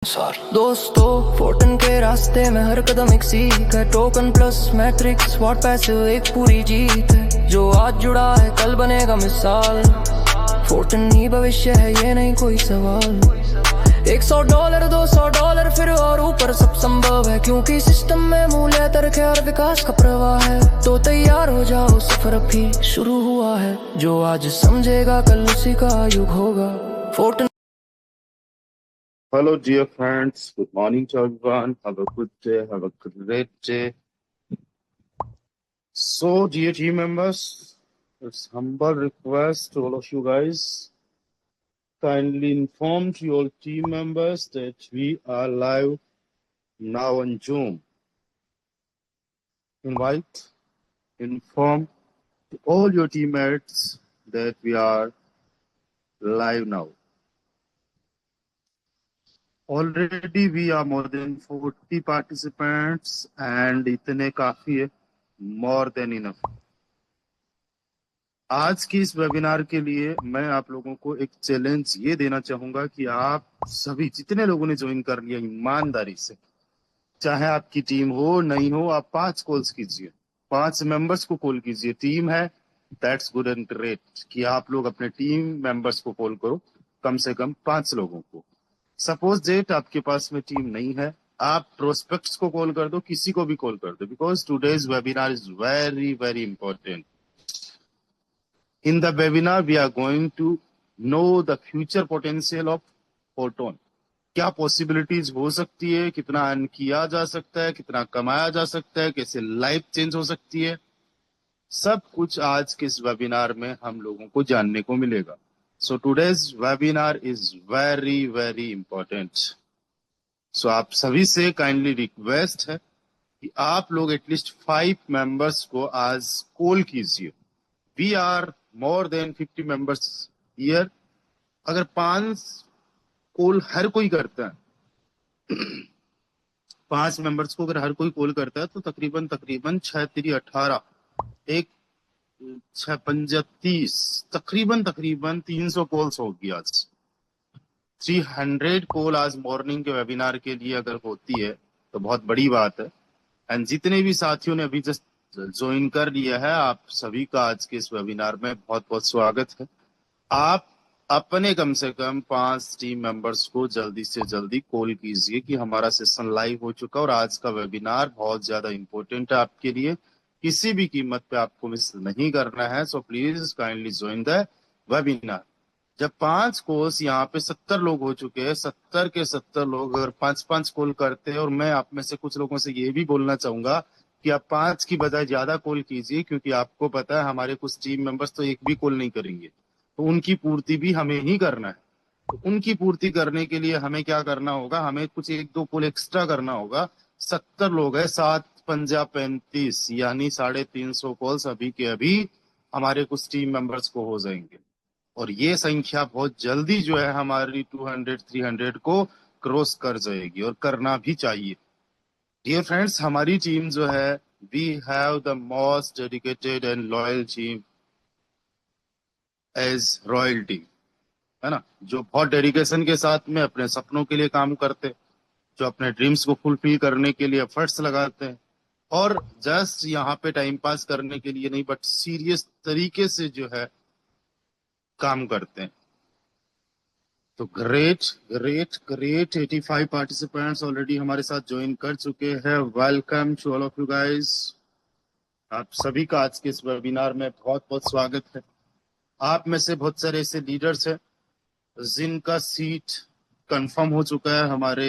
दोस्तों फोर्टन के रास्ते में हर कदम एक सीख है। Token plus matrix what passive एक पूरी जीत है। जो आज जुड़ा है कल बनेगा मिसाल। फोर्टन ही भविष्य है ये नहीं कोई सवाल। $100 $200 फिर और ऊपर सब संभव है, क्योंकि सिस्टम में मूल्य तर्क और विकास का प्रवाह है। तो तैयार हो जाओ सफर अभी शुरू हुआ है। जो आज समझेगा कल उसी का युग होगा। Fortran. Hello, dear friends. Good morning to everyone. Have a good day. Have a great day. So, dear team members, it's humble request to all of you guys. Kindly inform to your team members that we are live now on Zoom. Invite, inform to all your teammates that we are live now. Already we are more than 40 participants and इतने काफी है, more than enough. आज की इस webinar के लिए मैं आप लोगों को एक चैलेंज ये देना चाहूंगा कि आप सभी जितने लोगों ने ज्वाइन कर लिया ईमानदारी से, चाहे आपकी टीम हो नहीं हो, आप 5 कॉल्स कीजिए, 5 मेंबर्स को कॉल कीजिए। टीम है, दैट्स गुड एंड ग्रेट कि आप लोग अपने टीम मेंबर्स को कॉल करो, कम से कम 5 लोगों को। सपोज डेट आपके पास में टीम नहीं है, आप प्रोस्पेक्ट्स को कॉल कर दो, किसी को भी कॉल कर दो, because today's webinar is very very important. In the webinar, we are going to know the future potential of Photon. क्या पॉसिबिलिटीज हो सकती है, कितना अर्न किया जा सकता है, कितना कमाया जा सकता है, कैसे लाइफ चेंज हो सकती है, सब कुछ आज के इस वेबिनार में हम लोगों को जानने को मिलेगा. So today's webinar is very very important. So आप सभी से काइंडली रिक्वेस्ट है कि आप लोग एटलीस्ट 5 मेंबर्स को आज कॉल कीजिए. We are more than 50 members here. अगर 5 कॉल हर कोई करता है 5 मेंबर्स को अगर हर कोई कॉल करता है तो तकरीबन 6 3 18 एक 6 5 30 तकरीबन 300 कॉल्स होगी आज. 300 कॉल आज मॉर्निंग के वेबिनार के लिए अगर होती है तो बहुत बड़ी बात है. एंड जितने भी साथियों ने अभी जस्ट ज्वाइन कर लिया है, आप सभी का आज के इस वेबिनार में बहुत बहुत स्वागत है. आप अपने कम से कम 5 टीम मेंबर्स को जल्दी से जल्दी कॉल कीजिए कि हमारा सेशन लाइव हो चुका और आज का वेबिनार बहुत ज्यादा इंपॉर्टेंट है आपके लिए, किसी भी कीमत पे आपको मिस नहीं करना है. So please kindly join the webinar. जब 5 कॉल्स यहाँ पे 70 लोग हो चुके हैं, 70 के 70 लोग अगर 5-5 कॉल करते हैं, और मैं आप में से कुछ लोगों से ये भी बोलना चाहूंगा कि आप 5 की बजाय ज्यादा कॉल कीजिए, क्योंकि आपको पता है हमारे कुछ टीम मेंबर्स तो एक भी कॉल नहीं करेंगे, तो उनकी पूर्ति भी हमें ही करना है. तो उनकी पूर्ति करने के लिए हमें क्या करना होगा, हमें कुछ 1-2 कॉल एक्स्ट्रा करना होगा. 70 लोग है, 7-5-35 यानी 350 कॉल्स अभी के अभी हमारे कुछ टीम मेंबर्स को हो जाएंगे, और ये संख्या बहुत जल्दी जो है हमारी 200-300 को क्रॉस कर जाएगी, और करना भी चाहिए. डियर फ्रेंड्स, हमारी टीम जो है, we have the most dedicated and loyal team as royal team, है ना, जो बहुत डेडिकेशन के साथ में अपने सपनों के लिए काम करते, जो अपने ड्रीम्स को फुलफिल करने के लिए एफर्ट्स लगाते हैं, और जस्ट यहाँ पे टाइम पास करने के लिए नहीं बट सीरियस तरीके से जो है काम करते हैं. तो great great great 85 participants already हमारे साथ ज्वाइन कर चुके हैं. Welcome to all of you guys. आप सभी का आज के इस वेबिनार में बहुत बहुत स्वागत है. आप में से बहुत सारे ऐसे लीडर्स हैं जिनका सीट कंफर्म हो चुका है हमारे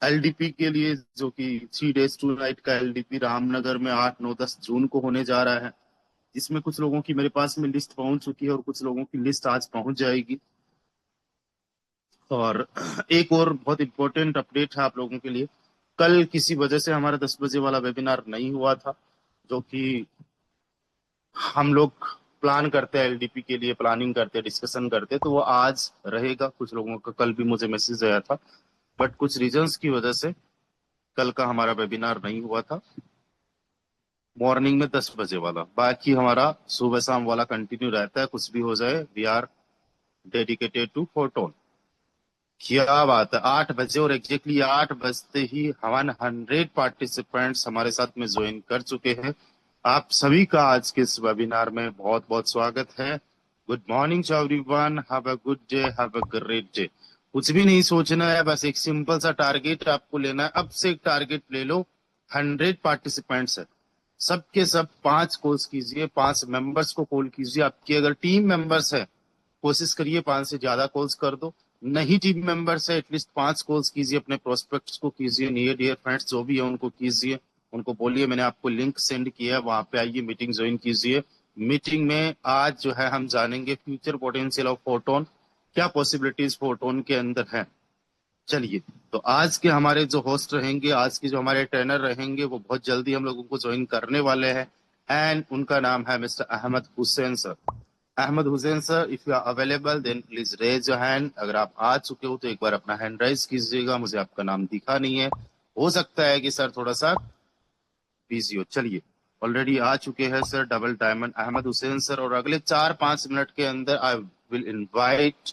एलडीपी के लिए, जो कि 3 days 2 night का एलडीपी रामनगर में 8, 9, 10 जून को होने जा रहा है. इसमें कुछ लोगों की मेरे पास में लिस्ट पहुंच चुकी है और कुछ लोगों की लिस्ट आज पहुंच जाएगी. और एक और बहुत इंपॉर्टेंट अपडेट है आप लोगों के लिए. कल किसी वजह से हमारा 10 बजे वाला वेबिनार नहीं हुआ था, जो कि हम लोग प्लान करते हैं एलडीपी के लिए, प्लानिंग करते हैं, डिस्कशन करते हैं, तो वो आज रहेगा. कुछ लोगों का कल भी मुझे मैसेज आया था, बट कुछ रीजंस की वजह से कल का हमारा वेबिनार नहीं हुआ था. मॉर्निंग में 10 बजे वाला, बाकी हमारा सुबह शाम वाला कंटिन्यू रहता है. कुछ भी हो जाए, we are dedicated to Photon. क्या बात है, 8 बजे और एग्जैक्टली 8 बजते ही 100 पार्टिसिपेंट्स हमारे साथ में ज्वाइन कर चुके हैं। आप सभी का आज के इस वेबिनार में बहुत बहुत स्वागत है। Good morning to everyone, have a good day, have a great day. कुछ भी नहीं सोचना है, बस एक सिंपल सा टारगेट आपको लेना है। अब से एक टारगेट ले लो। 100 पार्टिसिपेंट्स है, सबके सब 5 कॉल्स कीजिए, 5 मेंबर्स को कॉल कीजिए। आपकी अगर टीम मेंबर्स है, कोशिश करिए 5 से ज्यादा कॉल्स कर दो। नहीं टीम मेंबर्स है, एटलीस्ट 5 कॉल्स कीजिए, अपने प्रोस्पेक्ट्स को कीजिए, नियर डियर फ्रेंड्स जो भी है उनको कीजिए। उनको बोलिए मैंने आपको लिंक सेंड किया है, वहां पे आइए, मीटिंग ज्वाइन कीजिए। मीटिंग में आज जो है हम जानेंगे फ्यूचर पोटेंशियल ऑफ फोटोन, क्या पॉसिबिलिटीज फोटोन के अंदर है। चलिए, तो आज के हमारे जो होस्ट रहेंगे, आज के जो हमारे ट्रेनर रहेंगे, वो बहुत जल्दी हम लोगों को ज्वाइन करने वाले हैं। एंड उनका नाम है mister Ahmed Hussain sir. Ahmed Hussain sir, if you are available then please raise your hand. अगर आप आ चुके हो तो एक बार अपना हैंड राइज कीजिएगा, मुझे आपका नाम दिखा नहीं है, हो सकता है कि सर थोड़ा सा बिजी हो। चलिए, ऑलरेडी आ चुके हैं sir, double diamond Ahmed Hussain sir. और अगले 4-5 मिनट के अंदर I will invite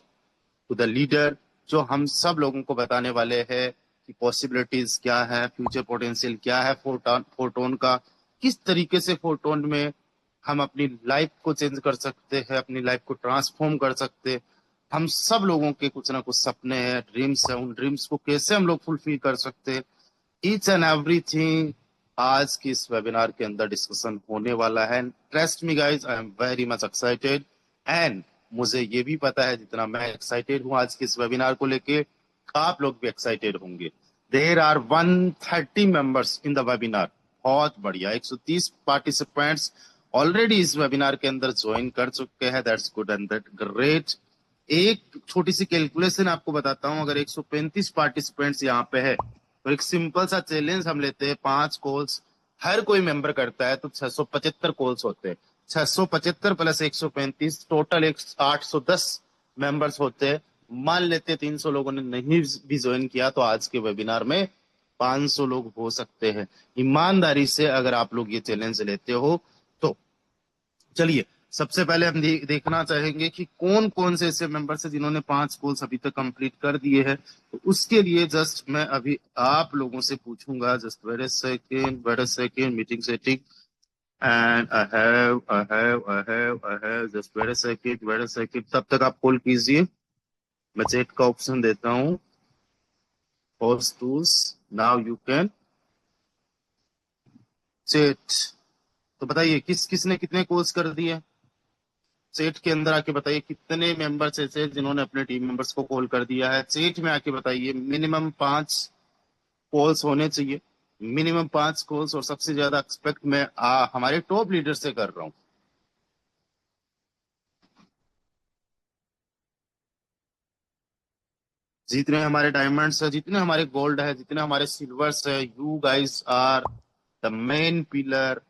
to the leader, जो हम सब लोगों को बताने वाले हैं कि पॉसिबिलिटीज क्या है, फ्यूचर पोटेंशियल क्या है फोटोन फोटोन का, किस तरीके से फोटोन में हम अपनी लाइफ को चेंज कर सकते हैं, अपनी लाइफ को ट्रांसफॉर्म कर सकते हैं। हम सब लोगों के कुछ ना कुछ सपने हैं, ड्रीम्स है, उन ड्रीम्स को कैसे हम लोग फुलफिल कर सकते हैं, ईच एंड एवरीथिंग आज की इस वेबिनार के अंदर डिस्कशन होने वाला है। Trust me guys, I am very much excited. And मुझे ये भी पता है जितना मैं एक्साइटेड हूँ आज के इस वेबिनार को लेके, आप लोग भी एक्साइटेड होंगे। There are 130 members in the webinar. बहुत बढ़िया, 130 पार्टिसिपेंट्स ऑलरेडी इस वेबिनार के अंदर ज्वाइन कर चुके हैं। That's good and that great. एक छोटी सी कैलकुलेशन आपको बताता हूं, अगर 135 पार्टिसिपेंट्स यहाँ पे है तो एक सिंपल सा चैलेंज हम लेते हैं, 5 कॉल्स हर कोई मेंबर करता है तो 675 कॉल्स होते हैं। 675 प्लस 135 टोटल 810 मेंबर्स होते हैं। मान लेते 300 लोगों ने नहीं भी ज्वाइन किया तो आज के वेबिनार में 500 लोग हो सकते हैं। ईमानदारी से अगर आप लोग ये चैलेंज लेते हो तो चलिए, सबसे पहले हम देखना चाहेंगे कि कौन कौन से ऐसे मेंबर्स हैं जिन्होंने 5 कॉल्स अभी तक कंप्लीट कर दिए हैं। तो उसके लिए जस्ट मैं अभी आप लोगों से पूछूंगा, just wait a second, meeting setting and I have just wait a second. तब तक आप कॉल कीजिए, मैं चैट का ऑप्शन देता हूँ, host tools, now you can chat. तो बताइए किस किसने कितने कॉल्स कर दिए, चैट के अंदर आके बताइए कितने मेंबर्स ऐसे हैं जिन्होंने अपने टीम मेंबर्स को कॉल कर दिया है। चैट में आके बताइए, मिनिमम 5 कॉल्स होने चाहिए, मिनिमम 5 कॉल्स। और सबसे ज्यादा एक्सपेक्ट मैं हमारे टॉप लीडर से कर रहा हूँ। जितने हमारे डायमंड्स है, जितने हमारे गोल्ड है, जितने हमारे सिल्वर्स है, you guys are the main pillar.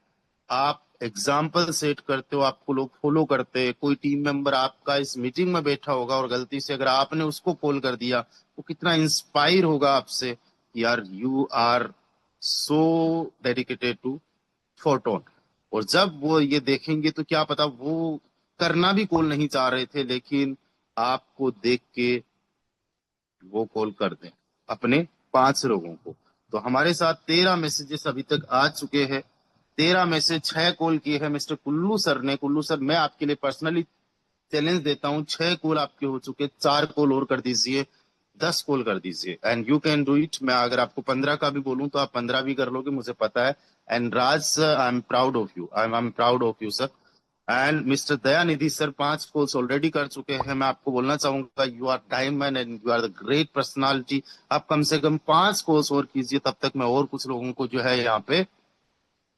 आप एग्जाम्पल सेट करते हो, आपको लोग फॉलो करते हैं। कोई टीम मेंबर आपका इस मीटिंग में बैठा होगा और गलती से अगर आपने उसको कॉल कर दिया, वो कितना इंस्पायर होगा आपसे, यार you are so dedicated to Photon. और जब वो ये देखेंगे तो क्या पता वो करना भी कॉल नहीं चाह रहे थे, लेकिन आपको देख के वो कॉल कर दें अपने 5 लोगों को। तो हमारे साथ 13 मैसेजेस अभी तक आ चुके हैं। 13 में से 6 कॉल किए हैं मिस्टर कुल्लू सर ने। कुल्लू सर, मैं आपके लिए पर्सनली चैलेंज देता हूँ, 6 कॉल आपके हो चुके, 4 कॉल और कर दीजिए, 10 कॉल कर दीजिए and you can do it. मैं अगर आपको 15 का भी बोलूं तो आप 15 भी कर लोगे, मुझे पता है। And Raj sir, I am proud of you, I am proud of you sir. And mister Dayanidhi sir 5 calls already कर चुके हैं। मैं आपको बोलना चाहूंगा, you are diamond and you are the great personality. आप कम से कम 5 कॉल्स और कीजिए, तब तक मैं और कुछ लोगों को जो है यहाँ पे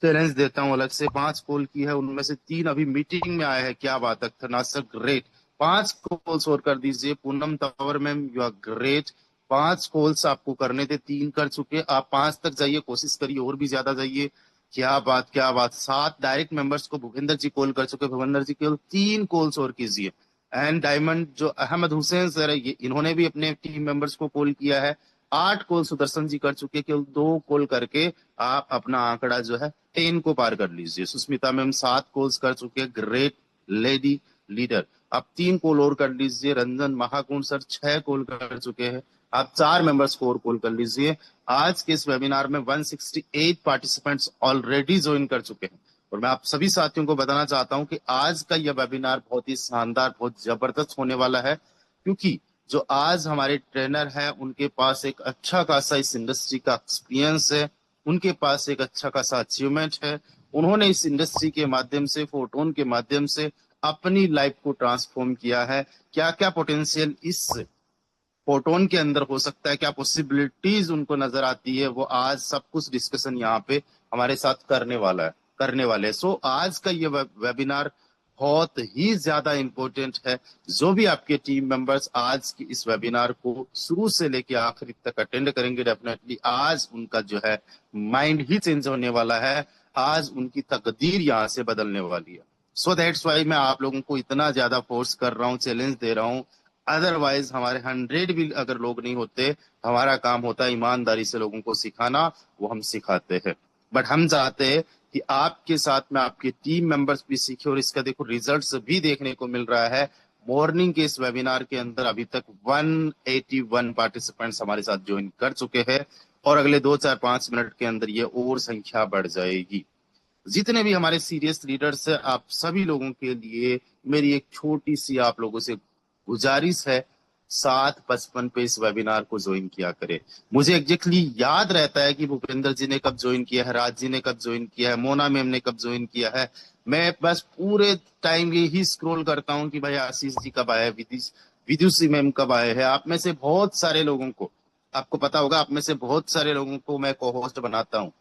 चैलेंज देता हूँ। अलग से 5 कॉल की है, उनमें से 3 अभी मीटिंग में आए हैं। क्या बात है खन्ना सर, ग्रेट। 5 कॉल्स और कर दीजिए। Poonam Tanwar ma'am, you are great. 5 calls आपको करने थे, 3 कर चुके, आप 5 तक जाइए, कोशिश करिए और भी ज्यादा जाइए। क्या बात, क्या बात। 7 डायरेक्ट मेंबर्स को भूपेंद्र जी कॉल कर चुके, भूपेंद्र जी केवल 3 कॉल्स और कीजिए। एंड डायमंड जो अहमद हुसैन सर है, ये इन्होंने भी अपने टीम मेंबर्स को कॉल किया है। 8 कॉल सुदर्शन जी कर चुके, केवल 2 कॉल करके आप अपना आंकड़ा जो है 10 को पार कर लीजिए। सुष्मिता मैम 7 कॉल्स कर चुके, ग्रेट लेडी लीडर। आप 3 कॉल और कर लीजिए। रंजन महाकुंड सर 6 कॉल कर चुके हैं, आप 4 मेंबर्स को और कॉल कर लीजिए। आज के इस वेबिनार में 168 पार्टिसिपेंट्स ऑलरेडी ज्वाइन कर चुके हैं और मैं आप सभी साथियों को बताना चाहता हूं कि आज का यह वेबिनार बहुत ही शानदार, बहुत जबरदस्त होने वाला है, क्योंकि जो आज हमारे ट्रेनर हैं उनके पास एक अच्छा खासा इस इंडस्ट्री का एक्सपीरियंस है, उनके पास एक अच्छा खासा अचीवमेंट है। उन्होंने इस इंडस्ट्री के माध्यम से, फोटोन के माध्यम से अपनी लाइफ को ट्रांसफॉर्म किया है। क्या क्या पोटेंशियल इस फोटोन के अंदर हो सकता है, क्या पॉसिबिलिटीज उनको नजर आती है, वो आज सब कुछ डिस्कशन यहाँ पे हमारे साथ करने वाले हैं। सो आज का ये वेबिनार बहुत ही ज्यादा इंपॉर्टेंट है। जो भी आपके टीम मेंबर्स आज की इस वेबिनार को शुरू से लेके आखिरी तक अटेंड करेंगे, डेफिनेटली आज उनका जो है माइंड ही चेंज होने वाला है, आज उनकी तकदीर यहाँ से बदलने वाली है। सो दैट्स वाई मैं आप लोगों को इतना ज्यादा फोर्स कर रहा हूँ, चैलेंज दे रहा हूँ। अदरवाइज हमारे 100 भी अगर लोग नहीं होते, हमारा काम होता है ईमानदारी से लोगों को सिखाना, वो हम सिखाते हैं। बट हम चाहते हैं कि आपके साथ में आपके टीम मेंबर्स भी सीखे और इसका देखो रिजल्ट्स भी देखने को मिल रहा है। मॉर्निंग के इस वेबिनार के अंदर अभी तक 181 पार्टिसिपेंट्स हमारे साथ ज्वाइन कर चुके हैं और अगले 2 4 5 मिनट के अंदर ये और संख्या बढ़ जाएगी। जितने भी हमारे सीरियस लीडर्स हैं, आप सभी लोगों के लिए मेरी एक छोटी सी आप लोगों से गुजारिश है, 7:55 पे इस वेबिनार को ज्वाइन किया करें। मुझे एग्जैक्टली याद रहता है कि भूपेंद्र जी ने कब ज्वाइन किया है, राज जी ने कब ज्वाइन किया है, मोना मैम ने कब ज्वाइन किया है। मैं बस पूरे टाइम यही स्क्रॉल करता हूँ कि भाई आशीष जी कब आए, विदुषी मैम कब आए हैं। आप में से बहुत सारे लोगों को, आपको पता होगा, आप में से बहुत सारे लोगों को मैं को होस्ट बनाता हूँ।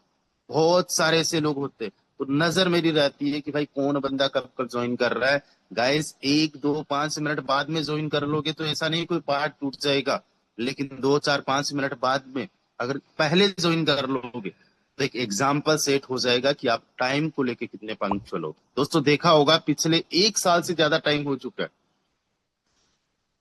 बहुत सारे ऐसे लोग होते, तो नजर मेरी रहती है कि भाई कौन बंदा कब कब ज्वाइन कर रहा है। गाइस 1 2 5 मिनट बाद में ज्वाइन कर लोगे तो ऐसा नहीं कोई पार्ट टूट जाएगा, लेकिन 2 4 5 मिनट बाद में अगर पहले ज्वाइन कर लोगे तो एक एग्जाम्पल सेट हो जाएगा कि आप टाइम को लेके कितने पंक्चुअल हो। दोस्तों देखा होगा पिछले 1 साल से ज्यादा टाइम हो चुका है,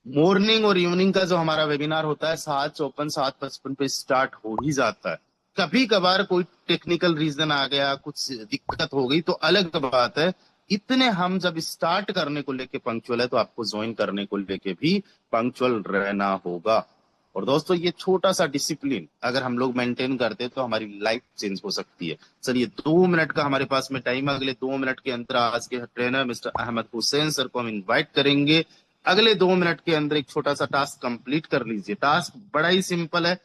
मॉर्निंग और इवनिंग का जो हमारा वेबिनार होता है 7:54 7:55 पे स्टार्ट हो ही जाता है। कभी कभार कोई टेक्निकल रीजन आ गया, कुछ दिक्कत हो गई तो अलग बात है। इतने हम जब स्टार्ट करने को लेके पंक्चुअल है तो आपको ज्वाइन करने को लेके भी पंक्चुअल रहना होगा। और दोस्तों ये छोटा सा डिसिप्लिन अगर हम लोग मेंटेन करते तो हमारी लाइफ चेंज हो सकती है। चलिए 2 मिनट का हमारे पास में टाइम है, अगले 2 मिनट के अंदर आज के trainer mister Ahmed Hussain sir को हम इन्वाइट करेंगे। अगले 2 मिनट के अंदर एक छोटा सा टास्क कंप्लीट कर लीजिए। टास्क बड़ा ही सिंपल है,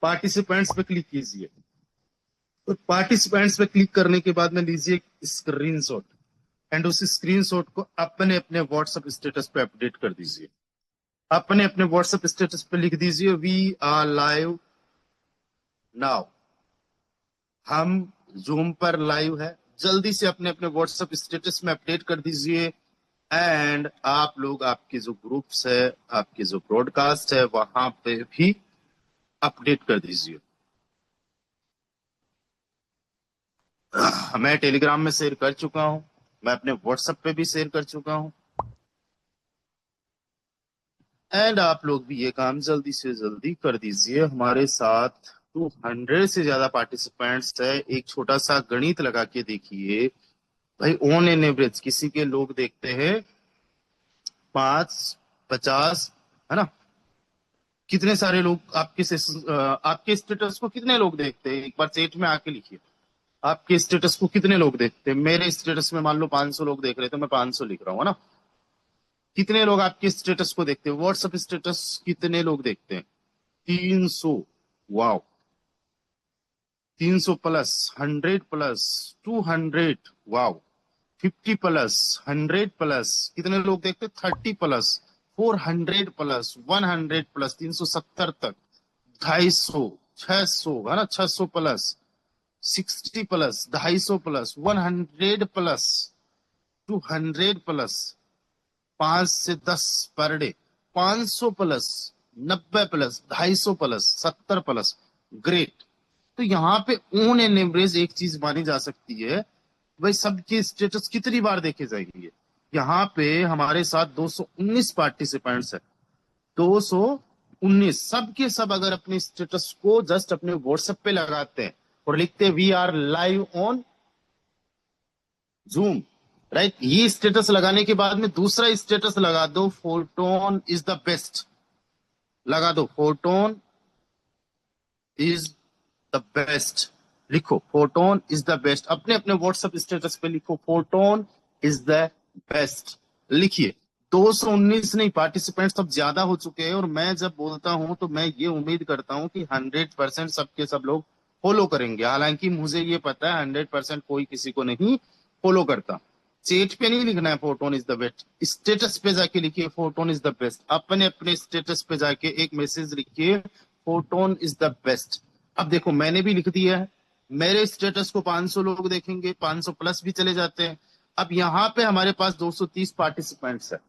पार्टिसिपेंट्स पे क्लिक कीजिए और पार्टिसिपेंट्स पे क्लिक करने के बाद में लीजिए स्क्रीनशॉट एंड उस स्क्रीनशॉट को अपने अपने व्हाट्सएप स्टेटस पे अपडेट कर दीजिए। अपने अपने व्हाट्सएप स्टेटस पे लिख दीजिए वी आर लाइव नाउ, हम जूम पर लाइव है। जल्दी से अपने अपने व्हाट्सएप स्टेटस में अपडेट कर दीजिए एंड आप लोग आपके जो ग्रुप्स है, आपके जो ब्रॉडकास्ट है वहां पे भी अपडेट कर दीजिए। मैं टेलीग्राम में शेयर कर चुका हूं, मैं अपने व्हाट्सएप पे भी शेयर कर चुका हूं एंड आप लोग भी ये काम जल्दी से जल्दी कर दीजिए। हमारे साथ 200 से ज्यादा पार्टिसिपेंट्स है। एक छोटा सा गणित लगा के देखिए भाई, ऑन एन एवरेज किसी के लोग देखते हैं 5 50, है ना। कितने सारे लोग आपके स्टेटस को कितने लोग देखते हैं, एक बार चैट में आके लिखिए। आपके स्टेटस को कितने लोग देखते हैं? मेरे स्टेटस में मान लो 500 लोग देख रहे थे, मैं 500 लिख रहा हूँ, है ना। कितने लोग आपके स्टेटस को देखते हैं? व्हाट्सएप स्टेटस कितने लोग देखते हैं? 300। Wow, 300 plus, 100 plus, 200, wow, 50 plus, 100 plus, कितने लोग देखते हैं? 30 प्लस, 400 प्लस, 100 प्लस, 370 तक, 250, 600, है ना, 600 plus, 60 plus, 250 plus, 100 plus, 200 plus, 5 से 10 per day, 500 plus, 90 plus, 250 plus, 70 plus. Great. तो यहाँ पे ऑन एन एवरेज एक चीज मानी जा सकती है, भाई सबके स्टेटस कितनी बार देखे जाएंगे। यहाँ पे हमारे साथ 219 पार्टिसिपेंट्स है, 219 सबके सब अगर अपने स्टेटस को जस्ट अपने व्हाट्सएप पे लगाते हैं और लिखते हैं we are live on Zoom, right. ये स्टेटस लगाने के बाद में दूसरा स्टेटस लगा दो, फोटोन इज द बेस्ट। लगा दो, फोटोन इज द बेस्ट। लिखो फोटोन इज द बेस्ट, अपने अपने व्हाट्सएप स्टेटस पे लिखो फोटोन इज द बेस्ट। लिखिए। 219 नहीं, पार्टिसिपेंट्स अब ज्यादा हो चुके हैं, और मैं जब बोलता हूं तो मैं ये उम्मीद करता हूं कि 100% सबके सब लोग फॉलो करेंगे। हालांकि मुझे ये पता है 100% कोई किसी को नहीं फॉलो करता। चेट पे नहीं लिखना है photon is the best, status पे जाके लिखिए फोटोन इज द बेस्ट। अपने अपने स्टेटस पे जाके एक मैसेज लिखिए फोटोन इज द बेस्ट। अब देखो मैंने भी लिख दिया है, मेरे स्टेटस को 500 लोग देखेंगे, 500 प्लस भी चले जाते हैं। अब यहाँ पे हमारे पास 230 पार्टिसिपेंट्स है,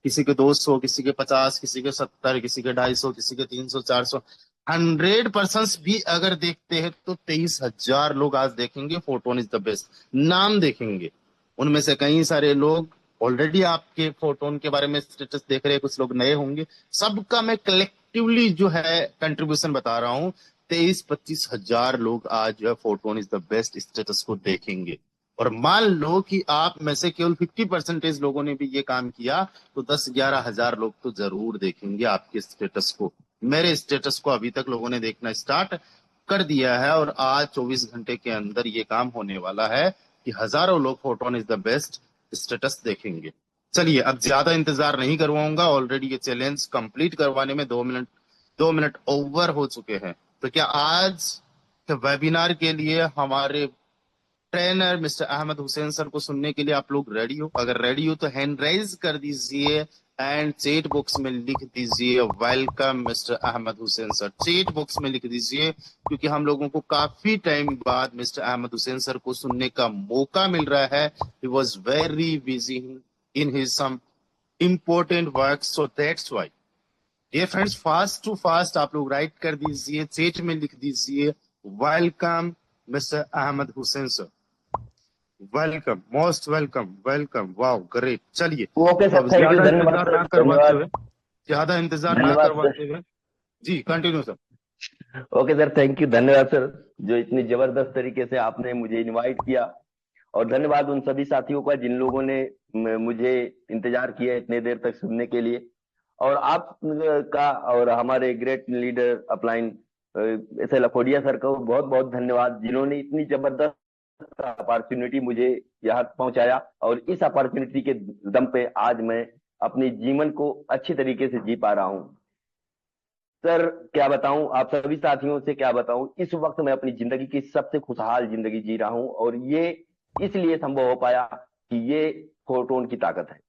किसी के 200, किसी के 50, किसी के 70, किसी के 250, किसी के 300, 400। 100% भी अगर देखते हैं तो 23,000 लोग आज देखेंगे फोटोन इज द बेस्ट, नाम देखेंगे। उनमें से कई सारे लोग ऑलरेडी आपके फोटोन के बारे में स्टेटस देख रहे हैं, कुछ लोग नए होंगे। सबका मैं कलेक्टिवली जो है कंट्रीब्यूशन बता रहा हूँ। 23-25 हजार लोग आज जो है photon is the best status को देखेंगे। और मान लो कि आप में से केवल 50% लोगों ने भी ये काम किया, तो 10-11 हजार लोग तो जरूर देखेंगे आपके स्टेटस को। मेरे स्टेटस को अभी तक लोगों ने देखना स्टार्ट कर दिया है, और आज 24 घंटे के अंदर ये काम होने वाला है कि हजारों लोग photon is the best status देखेंगे। चलिए अब ज्यादा इंतजार नहीं करवाऊंगा, ऑलरेडी ये चैलेंज कंप्लीट करवाने में 2 मिनट ओवर हो चुके हैं। तो क्या आज के वेबिनार के लिए हमारे trainer mister Ahmed Hussain sir को सुनने के लिए आप लोग रेडी हो? अगर रेडी हो तो हैंड राइज कर दीजिए एंड चैट बॉक्स में लिख दीजिए welcome mister Ahmed Hussain sir. Chat box में लिख दीजिए, क्योंकि हम लोगों को काफी टाइम बाद मिस्टर अहमद हुसैन सर को सुनने का मौका मिल रहा है। He was very busy in his some important work, so that's why. Dear friends, fast to fast आप लोग राइट कर दीजिए, चैट में लिख दीजिए welcome mister Ahmed Hussain sir. Welcome, most welcome, welcome, wow great. चलिए ओके तो सर, अब थैंक यू, ज्यादा धन्यवाद इंतजार सर, ना करवाते धन्यवाद। हुए, ज्यादा इंतजार ना धन्यवाद सर। करवाते हुए, जी continue sir. Okay sir, thank you, धन्यवाद सर, जो इतनी जबरदस्त तरीके से आपने मुझे इनवाइट किया। और धन्यवाद उन सभी साथियों का जिन लोगों ने मुझे इंतजार किया इतने देर तक सुनने के लिए। और आप का और हमारे great leader upline S L Lakhodia sir का बहुत बहुत धन्यवाद, जिन्होंने इतनी जबरदस्त अपॉर्चुनिटी मुझे यहाँ पहुंचाया। और इस अपॉर्चुनिटी के दम पे आज मैं अपने जीवन को अच्छी तरीके से जी पा रहा हूँ। सर क्या बताऊं, आप सभी साथियों से क्या बताऊं, इस वक्त मैं अपनी जिंदगी की सबसे खुशहाल जिंदगी जी रहा हूं। और ये इसलिए संभव हो पाया कि ये फोटोन की ताकत है।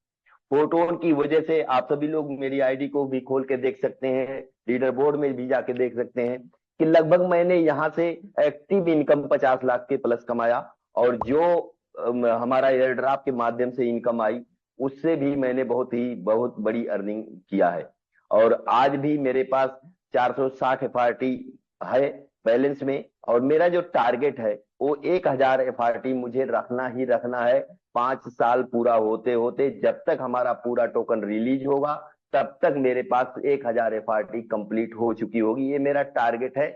फोटोन की वजह से आप सभी लोग मेरी आईडी को भी खोल के देख सकते हैं, लीडर बोर्ड में भी जाके देख सकते हैं कि लगभग मैंने यहाँ से एक्टिव इनकम 50 लाख के प्लस कमाया। और जो हमारा एयर ड्राफ्ट के माध्यम से इनकम आई, उससे भी मैंने बहुत बड़ी अर्निंग किया है। और आज भी मेरे पास 460 एफआरटी है बैलेंस में। और मेरा जो टारगेट है वो 1000 एफआरटी मुझे रखना ही रखना है। 5 साल पूरा होते होते जब तक हमारा पूरा टोकन रिलीज होगा, तब तक मेरे पास 1000 एफआरटी कंप्लीट हो चुकी होगी। ये मेरा टारगेट है।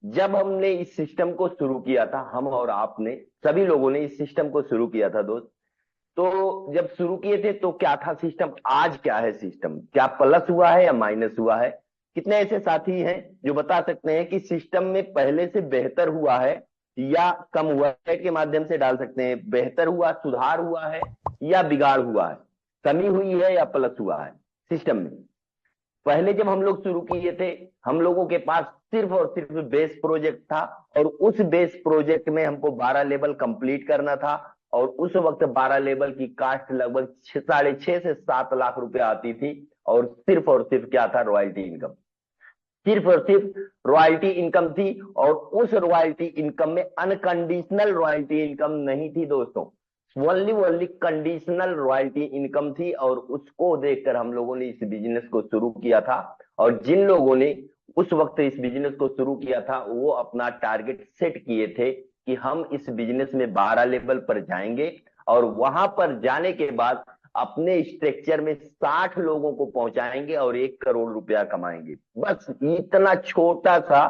जब हमने इस सिस्टम को शुरू किया था, हम और आपने सभी लोगों ने इस सिस्टम को शुरू किया था दोस्त, तो जब शुरू किए थे तो क्या था सिस्टम, आज क्या है सिस्टम, क्या प्लस हुआ है या माइनस हुआ है? कितने ऐसे साथी हैं जो बता सकते हैं कि सिस्टम में पहले से बेहतर हुआ है या कम हुआ है? के माध्यम से डाल सकते हैं, बेहतर हुआ, सुधार हुआ है या बिगाड़ हुआ है, कमी हुई है या प्लस हुआ है सिस्टम में? पहले जब हम लोग शुरू किए थे, हम लोगों के पास सिर्फ और सिर्फ बेस प्रोजेक्ट था। और उस बेस प्रोजेक्ट में हमको 12 लेवल कंप्लीट करना था। और उस वक्त 12 लेवल की कास्ट लगभग 6.5 से 7 लाख रुपए आती थी। और सिर्फ क्या था, रॉयल्टी इनकम। सिर्फ और सिर्फ रॉयल्टी इनकम थी। और उस रॉयल्टी इनकम में अनकंडीशनल रॉयल्टी इनकम नहीं थी दोस्तों, ओनली कंडीशनल रॉयल्टी इनकम थी। और उसको देखकर हम लोगों ने इस बिजनेस को शुरू किया था। और जिन लोगों ने उस वक्त इस बिजनेस को शुरू किया था, वो अपना टारगेट सेट किए थे कि हम इस बिजनेस में 12 लेवल पर जाएंगे और वहां पर जाने के बाद अपने स्ट्रक्चर में 60 लोगों को पहुंचाएंगे और 1 करोड़ रुपया कमाएंगे। बस इतना छोटा सा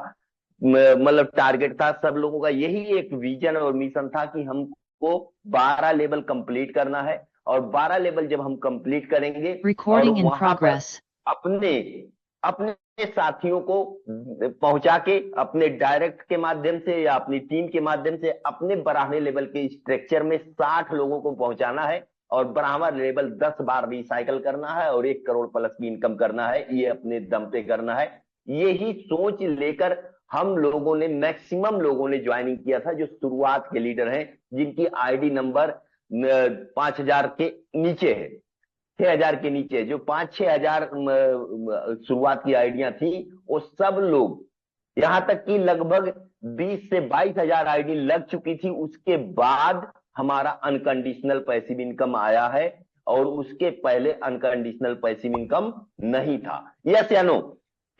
मतलब टारगेट था। सब लोगों का यही एक विजन और मिशन था कि हमको 12 लेवल कंप्लीट करना है। और 12 लेवल जब हम कंप्लीट करेंगे और Recording in वहां पर progress. अपने अपने साथियों को पहुंचा के अपने डायरेक्ट के माध्यम से या अपनी टीम के माध्यम से अपने बराहने लेवल के स्ट्रक्चर में 60 लोगों को पहुंचाना है और बराहवा लेवल 10 बार रिसाइकल करना है और 1 करोड़ प्लस की इनकम करना है। ये अपने दम पे करना है। यही सोच लेकर हम लोगों ने, मैक्सिमम लोगों ने ज्वाइनिंग किया था, जो शुरुआत के लीडर हैं, जिनकी आईडी नंबर 5,000 के नीचे है, 6,000 के नीचे, जो 5-6 हजार शुरुआत की आइडिया थी, वो सब लोग, यहां तक कि लगभग 20 से 22 हजार आईडी लग चुकी थी। उसके बाद हमारा अनकंडीशनल पैसिव इनकम आया है और उसके पहले अनकंडीशनल पैसिव इनकम नहीं था। यस या नो?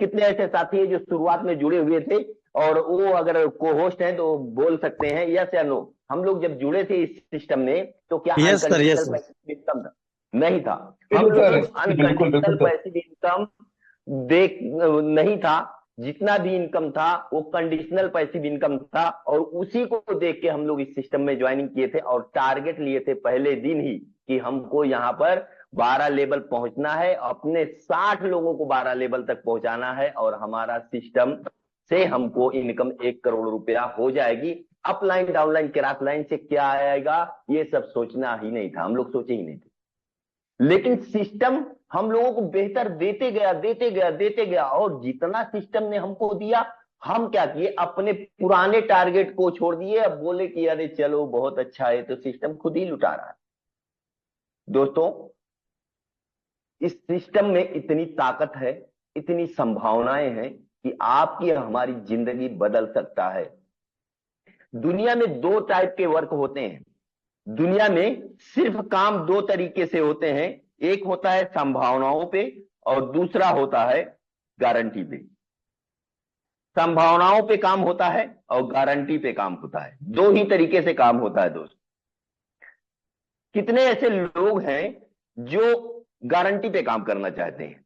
कितने ऐसे साथी हैं जो शुरुआत में जुड़े हुए थे और वो अगर को होस्ट हैं तो बोल सकते हैं यस या नो? हम लोग जब जुड़े थे इस सिस्टम में तो क्या yes sir, yes unconditional sir. Passive income था? नहीं था। हम लोग अनकंडीशनल पैसिव इनकम देख नहीं था। जितना भी इनकम था वो कंडीशनल पैसिव इनकम था और उसी को देख के हम लोग इस सिस्टम में ज्वाइनिंग किए थे और टारगेट लिए थे पहले दिन ही कि हमको यहाँ पर 12 लेवल पहुंचना है, अपने 60 लोगों को 12 लेवल तक पहुंचाना है और हमारा सिस्टम से हमको इनकम 1 करोड़ रुपया हो जाएगी। अपलाइन, डाउनलाइन, क्रॉस लाइन से क्या आएगा ये सब सोचना ही नहीं था, हम लोग सोचे ही नहीं थे। लेकिन सिस्टम हम लोगों को बेहतर देते गया, देते गया, देते गया और जितना सिस्टम ने हमको दिया, हम क्या किए, अपने पुराने टारगेट को छोड़ दिए। अब बोले कि अरे चलो बहुत अच्छा है, तो सिस्टम खुद ही लुटा रहा है। दोस्तों, इस सिस्टम में इतनी ताकत है, इतनी संभावनाएं हैं कि आपकी हमारी जिंदगी बदल सकता है। दुनिया में 2 टाइप के वर्क होते हैं। दुनिया में सिर्फ काम 2 तरीके से होते हैं। एक होता है संभावनाओं पे और दूसरा होता है गारंटी पे। संभावनाओं पे काम होता है और गारंटी पे काम होता है। 2 ही तरीके से काम होता है दोस्त। कितने ऐसे लोग हैं जो गारंटी पे काम करना चाहते हैं?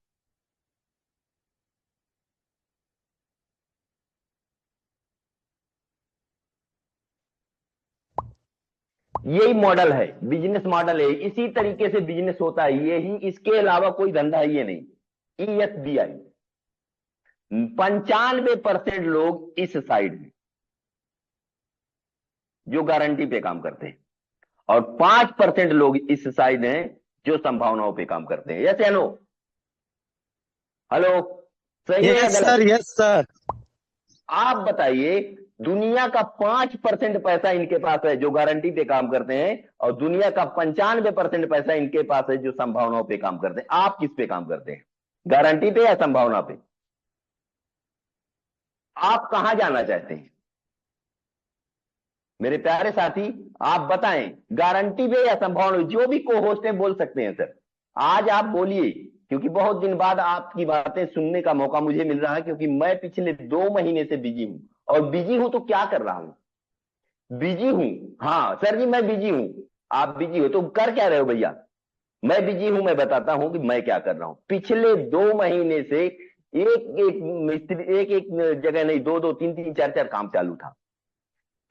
यही मॉडल है, बिजनेस मॉडल है। इसी तरीके से बिजनेस होता है, यही, इसके अलावा कोई धंधा है ये नहीं। ESBI 95% लोग इस साइड में जो गारंटी पे काम करते हैं और 5% लोग इस साइड हैं जो संभावनाओं पे काम करते हैं। यस या नो? हेलो, सही है या यस गलत? Sir, yes sir. आप बताइए, दुनिया का 5% पैसा इनके पास है जो गारंटी पे काम करते हैं और दुनिया का 95% पैसा इनके पास है जो संभावनाओं पे काम करते हैं। आप किस पे काम करते हैं, गारंटी पे या संभावना पे? आप कहां जाना चाहते हैं मेरे प्यारे साथी? आप बताएं, गारंटी पे या संभावना? जो भी को होस्ट है बोल सकते हैं सर। आज आप बोलिए, क्योंकि बहुत दिन बाद आपकी बातें सुनने का मौका मुझे मिल रहा है, क्योंकि मैं पिछले 2 महीने से बिजी हूं। और बिजी हूं तो क्या कर रहा हूं? बिजी हूं, हाँ सर जी मैं बिजी हूं। आप बिजी हो तो कर क्या रहे हो भैया? मैं बिजी हूं, मैं बताता हूं कि मैं क्या कर रहा हूं। पिछले 2 महीने से एक एक मिस्त्री, एक एक जगह नहीं, 2-2, 3-3, 4-4 काम चालू था।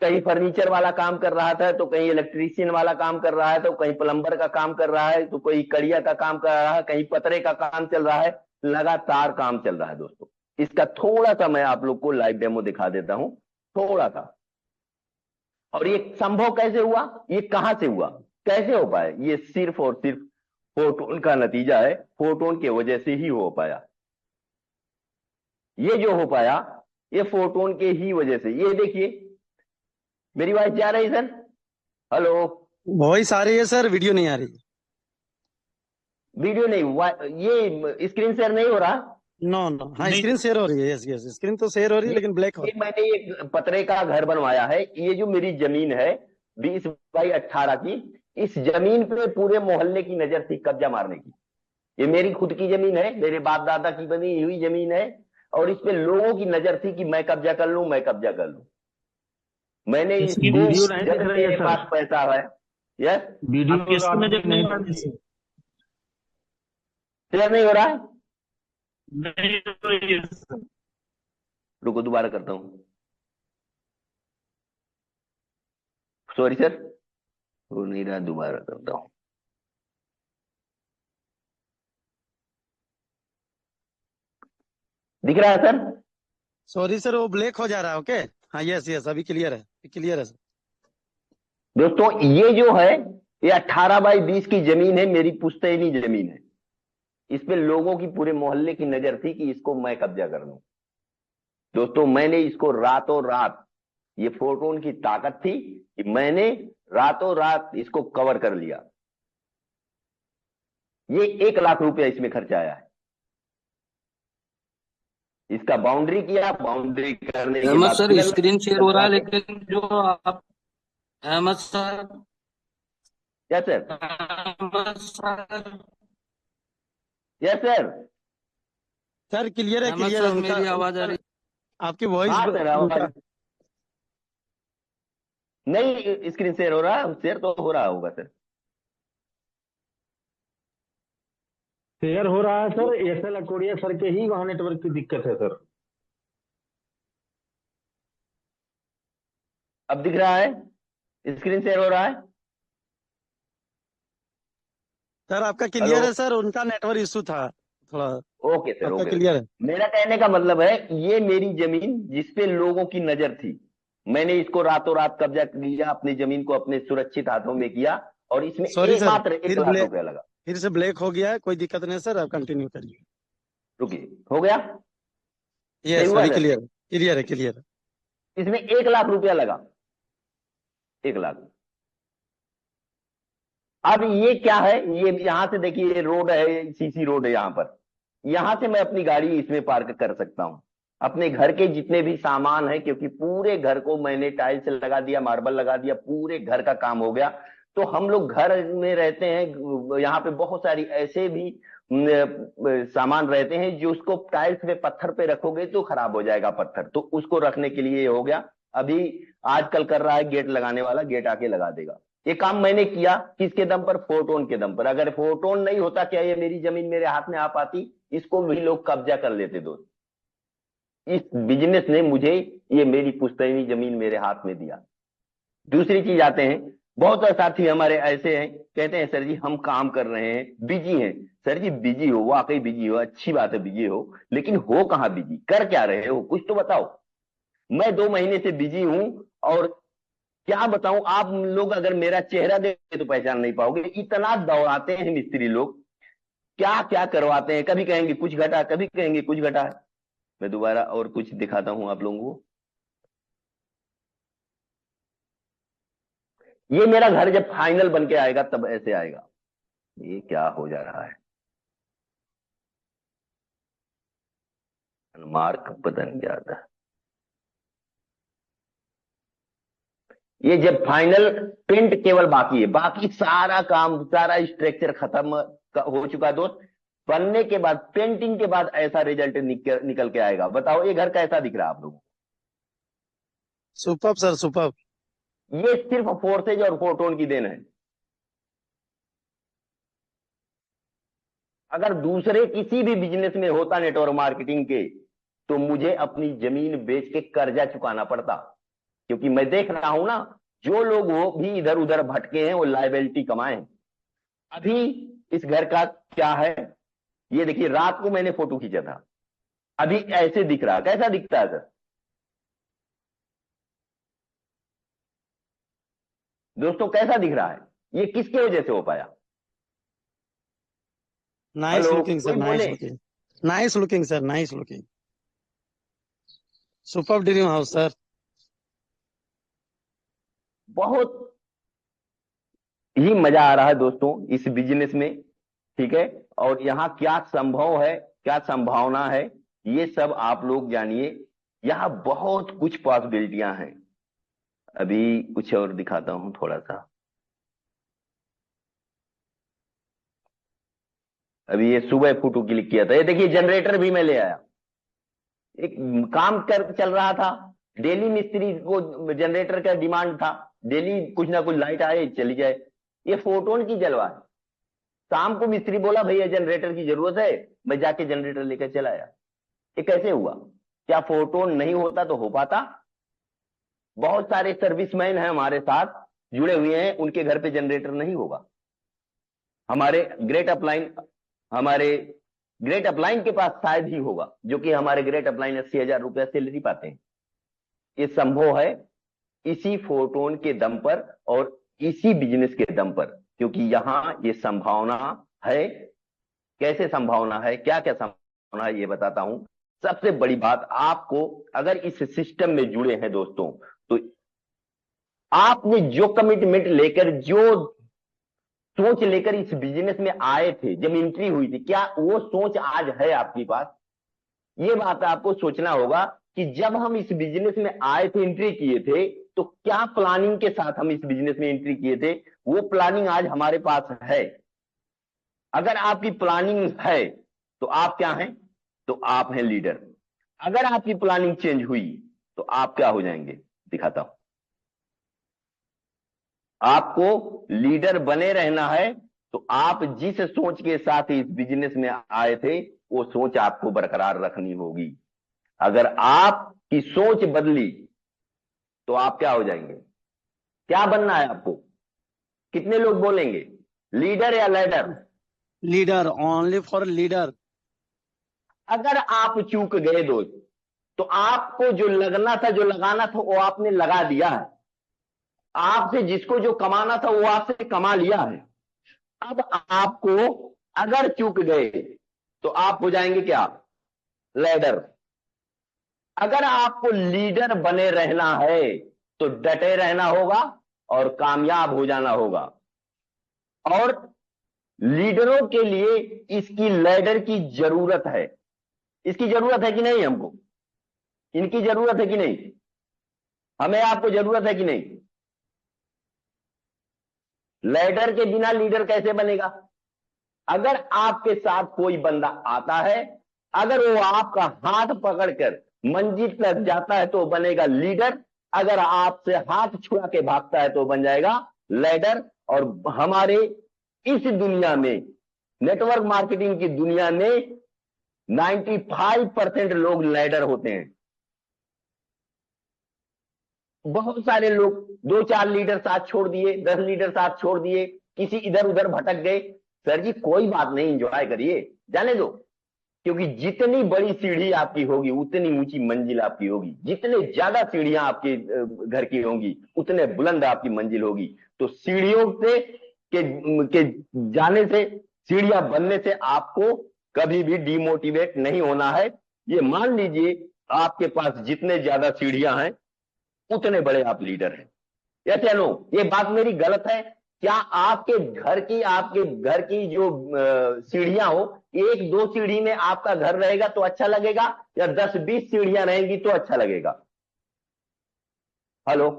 कहीं फर्नीचर वाला काम कर रहा था तो कहीं इलेक्ट्रीशियन वाला काम कर रहा है, तो कहीं प्लम्बर का काम कर रहा है, तो कोई कड़िया का काम कर रहा है, कहीं पतरे का काम चल रहा है। लगातार काम चल रहा है दोस्तों। इसका थोड़ा सा मैं आप लोग को लाइव डेमो दिखा देता हूं, थोड़ा सा। और ये संभव कैसे हुआ, ये कहां से हुआ, कैसे हो पाया? ये सिर्फ और सिर्फ फोटोन का नतीजा है। फोटोन की वजह से ही हो पाया। ये जो हो पाया, ये फोटोन के ही वजह से। ये देखिए, मेरी आवाज जा रही है सर? हेलो, वॉइस आ रही है सर, वीडियो नहीं आ रही। वीडियो नहीं, ये स्क्रीन शेयर नहीं हो रहा? नो नो, हाँ स्क्रीन शेयर हो रही है। यस यस, स्क्रीन तो शेयर हो रही है लेकिन ब्लैक हो ये मैंने एक पतरे का घर बनवाया है। ये जो मेरी जमीन है 20x18 की, इस जमीन पे पूरे मोहल्ले की नजर थी कब्जा मारने की। ये मेरी खुद की जमीन है, मेरे बाप दादा की बनी हुई जमीन है और इस पे लोगों की नजर थी कि मैं कब्जा कर लूं, मैं कब्जा कर लूं। मैंने इसकी इसको, वीडियो नहीं जब दिख रही है मेरे सर। पास पैसा है, यस, वीडियो किसकी नजर नहीं आ रही सर? शेयर नहीं हो रहा है। नहीं हो रही है सर। रुको दोबारा करता हूं, सॉरी सर, हो नहीं रहा, दोबारा करता हूं। दिख रहा है सर? सॉरी सर, वो ब्लैक हो जा रहा है। ओके, हाँ, यस यस, अभी क्लियर है, क्लियर है सर। दोस्तों ये जो है ये 18 बाई 20 की जमीन है, मेरी पुश्तैनी जमीन है। इस पे लोगों की, पूरे मोहल्ले की नजर थी कि इसको मैं कब्जा कर लूं। दोस्तों मैंने इसको रातों रात, ये फोटोन की ताकत थी कि मैंने रातों रात इसको कवर कर लिया। ये 1 लाख रुपया इसमें खर्चा आया है। इसका बाउंड्री किया, बाउंड्री करने के अहमद बाद सर, फिर स्क्रीन शेयर हो रहा है, लेकिन जो आप Ahmed sir, yes sir, Ahmed sir, yes sir, sir clear है, अहमद क्लियर है। सर, उनका मेरी आवाज आ रही? आपकी वॉइस हाँ सर आवाज नहीं, स्क्रीन शेयर हो रहा है, शेयर तो हो रहा होगा सर। शेयर हो रहा है सर, एयरसेल अकोडिया सर के ही वहां नेटवर्क की दिक्कत है सर। अब दिख रहा है? स्क्रीन शेयर हो रहा है? सर आपका क्लियर है सर, उनका नेटवर्क इशू था थोड़ा। ओके सर, आपका ओके। क्लियर है। मेरा कहने का मतलब है, ये मेरी जमीन जिसपे लोगों की नजर थी, मैंने इसको रातों रात कब्जा किया, अपनी जमीन को अपने सुरक्षित हाथों में किया, और इसमें सॉरी सर, मात्र 1 लाख रुपया लगा। फिर से ब्लैक हो गया है, कोई दिक्कत नहीं सर, आप कंटिन्यू करिए। रुकिए, हो गया? यस, सही हुआ अभी सर? क्लियर है, क्लियर है, क्लियर है। इसमें 1 लाख रुपया लगा, 1 लाख। अब ये क्या है, ये यहां से देखिए, ये रोड है, सीसी रोड है, यहां पर, यहां से मैं अपनी गाड़ी इसमें पार्क कर सकता हूं। अपने घर के जितने भी सामान है, क्योंकि पूरे घर को मैंने टाइल्स लगा दिया, मार्बल लगा दिया, पूरे घर का काम हो गया। तो हम लोग घर में रहते हैं, यहाँ पे बहुत सारी ऐसे भी सामान रहते हैं जो उसको टाइल्स पे, पत्थर पे रखोगे तो खराब हो जाएगा पत्थर, तो उसको रखने के लिए हो गया। अभी आजकल कर रहा है गेट लगाने वाला, गेट आके लगा देगा। ये काम मैंने किया किसके दम पर? फोटोन के दम पर। अगर फोटोन नहीं होता, क्या ये मेरी जमीन मेरे हाथ में आ पाती? इसको भी लोग कब्जा कर लेते दोस्त। इस बिजनेस ने मुझे ये मेरी पुश्तैनी जमीन मेरे हाथ में दिया। दूसरी चीज आते हैं, बहुत सारे साथी हमारे ऐसे हैं, कहते हैं सर जी हम काम कर रहे हैं, बिजी हैं। सर जी बिजी हो, वाकई बिजी हो, अच्छी बात है बिजी हो, लेकिन हो कहाँ बिजी? कर क्या रहे हो? कुछ तो बताओ। मैं 2 महीने से बिजी हूं, और क्या बताऊं, आप लोग अगर मेरा चेहरा देखे तो पहचान नहीं पाओगे। इतना दौड़ाते हैं मिस्त्री लोग, क्या क्या करवाते हैं। कभी कहेंगे कुछ घटा, कभी कहेंगे कुछ घटा है। मैं दोबारा और कुछ दिखाता हूं आप लोगों को। ये मेरा घर जब फाइनल बन के आएगा तब ऐसे आएगा। ये क्या हो जा रहा है? मार्क पता नहीं क्या आता है। ये जब फाइनल पेंट केवल बाकी है, बाकी सारा काम, सारा स्ट्रक्चर खत्म हो चुका है दोस्त। बनने के बाद, पेंटिंग के बाद ऐसा रिजल्ट निकल के आएगा। बताओ ये घर कैसा दिख रहा है आप लोगों को? Superb sir, superb. ये सिर्फ फोर्सेज और फोटोन की देन है। अगर दूसरे किसी भी बिजनेस में होता नेटवर्क मार्केटिंग के, तो मुझे अपनी जमीन बेच के कर्जा चुकाना पड़ता। क्योंकि मैं देख रहा हूं ना, जो लोग वो भी इधर उधर भटके हैं, वो लायबिलिटी कमाए हैं। अभी इस घर का क्या है, ये देखिए, रात को मैंने फोटो खींचा था, अभी ऐसे दिख रहा। कैसा दिखता है सर? दोस्तों कैसा दिख रहा है? ये किसके वजह से हो पाया? नाइस हेलो, लुकिंग सर, कोई नाइस बोले? Looking, nice looking sir, nice looking. Superb dream house sir. बहुत ही मजा आ रहा है दोस्तों इस बिजनेस में, ठीक है। और यहाँ क्या संभव है, क्या संभावना है, ये सब आप लोग जानिए। यहाँ बहुत कुछ पॉसिबिलिटियां हैं। अभी कुछ और दिखाता हूं थोड़ा सा। अभी ये सुबह फोटो क्लिक किया था। ये देखिए जनरेटर भी मैं ले आया। एक काम कर चल रहा था, डेली मिस्त्री को जनरेटर का डिमांड था, डेली कुछ ना कुछ लाइट आए चली जाए। ये फोटोन की जलवा है। शाम को मिस्त्री बोला भैया जनरेटर की जरूरत है, मैं जाके जनरेटर लेकर चला आया। ये कैसे हुआ? क्या फोटोन नहीं होता तो हो पाता? बहुत सारे सर्विसमैन हैं हमारे साथ जुड़े हुए हैं, उनके घर पे जनरेटर नहीं होगा। हमारे ग्रेट अपलाइन, हमारे ग्रेट अपलाइन के पास शायद ही होगा, जो कि हमारे ग्रेट अपलाइन 80,000 रुपया सैलरी पाते हैं। ये संभव है इसी फोटोन के दम पर और इसी बिजनेस के दम पर, क्योंकि यहां ये संभावना है। कैसे संभावना है, क्या क्या संभावना है, ये बताता हूं। सबसे बड़ी बात, आपको अगर इस सिस्टम में जुड़े हैं दोस्तों, तो आपने जो कमिटमेंट लेकर, जो सोच लेकर इस बिजनेस में आए थे, जब एंट्री हुई थी, क्या वो सोच आज है आपके पास? ये बात आपको सोचना होगा कि जब हम इस बिजनेस में आए थे, एंट्री किए थे, तो क्या प्लानिंग के साथ हम इस बिजनेस में एंट्री किए थे, वो प्लानिंग आज हमारे पास है। अगर आपकी प्लानिंग है तो आप क्या हैं? तो आप हैं लीडर। अगर आपकी प्लानिंग चेंज हुई तो आप क्या हो जाएंगे, दिखाता हूं। आपको लीडर बने रहना है, तो आप जिस सोच के साथ इस बिजनेस में आए थे, वो सोच आपको बरकरार रखनी होगी। अगर आपकी सोच बदली तो आप क्या हो जाएंगे? क्या बनना है आपको? कितने लोग बोलेंगे, लीडर या ladder? Leader, only for leader. अगर आप चूक गए दोस्त, तो आपको जो लगना था, जो लगाना था, वो आपने लगा दिया है। आपसे जिसको जो कमाना था, वो आपसे कमा लिया है। अब आपको अगर चूक गए तो आप हो जाएंगे क्या? लैडर। अगर आपको लीडर बने रहना है तो डटे रहना होगा और कामयाब हो जाना होगा। और लीडरों के लिए इसकी लैडर की जरूरत है। इसकी जरूरत है कि नहीं हमको? इनकी जरूरत है कि नहीं? हमें आपको जरूरत है कि नहीं? लैडर के बिना लीडर कैसे बनेगा? अगर आपके साथ कोई बंदा आता है, अगर वो आपका हाथ पकड़कर मंजिल तक जाता है तो बनेगा लीडर। अगर आपसे हाथ छुड़ा के भागता है तो बन जाएगा लैडर। और हमारे इस दुनिया में, नेटवर्क मार्केटिंग की दुनिया में 95% लोग लैडर होते हैं। बहुत सारे लोग 2-4 लीडर साथ छोड़ दिए, 10 लीडर साथ छोड़ दिए, किसी इधर उधर भटक गए। सर जी कोई बात नहीं, एंजॉय करिए, जाने दो। क्योंकि जितनी बड़ी सीढ़ी आपकी होगी उतनी ऊंची मंजिल आपकी होगी। जितने ज्यादा सीढ़ियां आपके घर की होंगी उतने बुलंद आपकी मंजिल होगी। तो सीढ़ियों से के जाने से, सीढ़ियां बनने से आपको कभी भी डिमोटिवेट नहीं होना है। ये मान लीजिए आपके पास जितने ज्यादा सीढ़ियां हैं उतने बड़े आप लीडर हैं। या चलो, ये बात मेरी गलत है? क्या आपके घर की जो सीढ़ियां हो, 1-2 सीढ़ी में आपका घर रहेगा तो अच्छा लगेगा, या 10-20 सीढ़ियां रहेंगी तो अच्छा लगेगा? हेलो,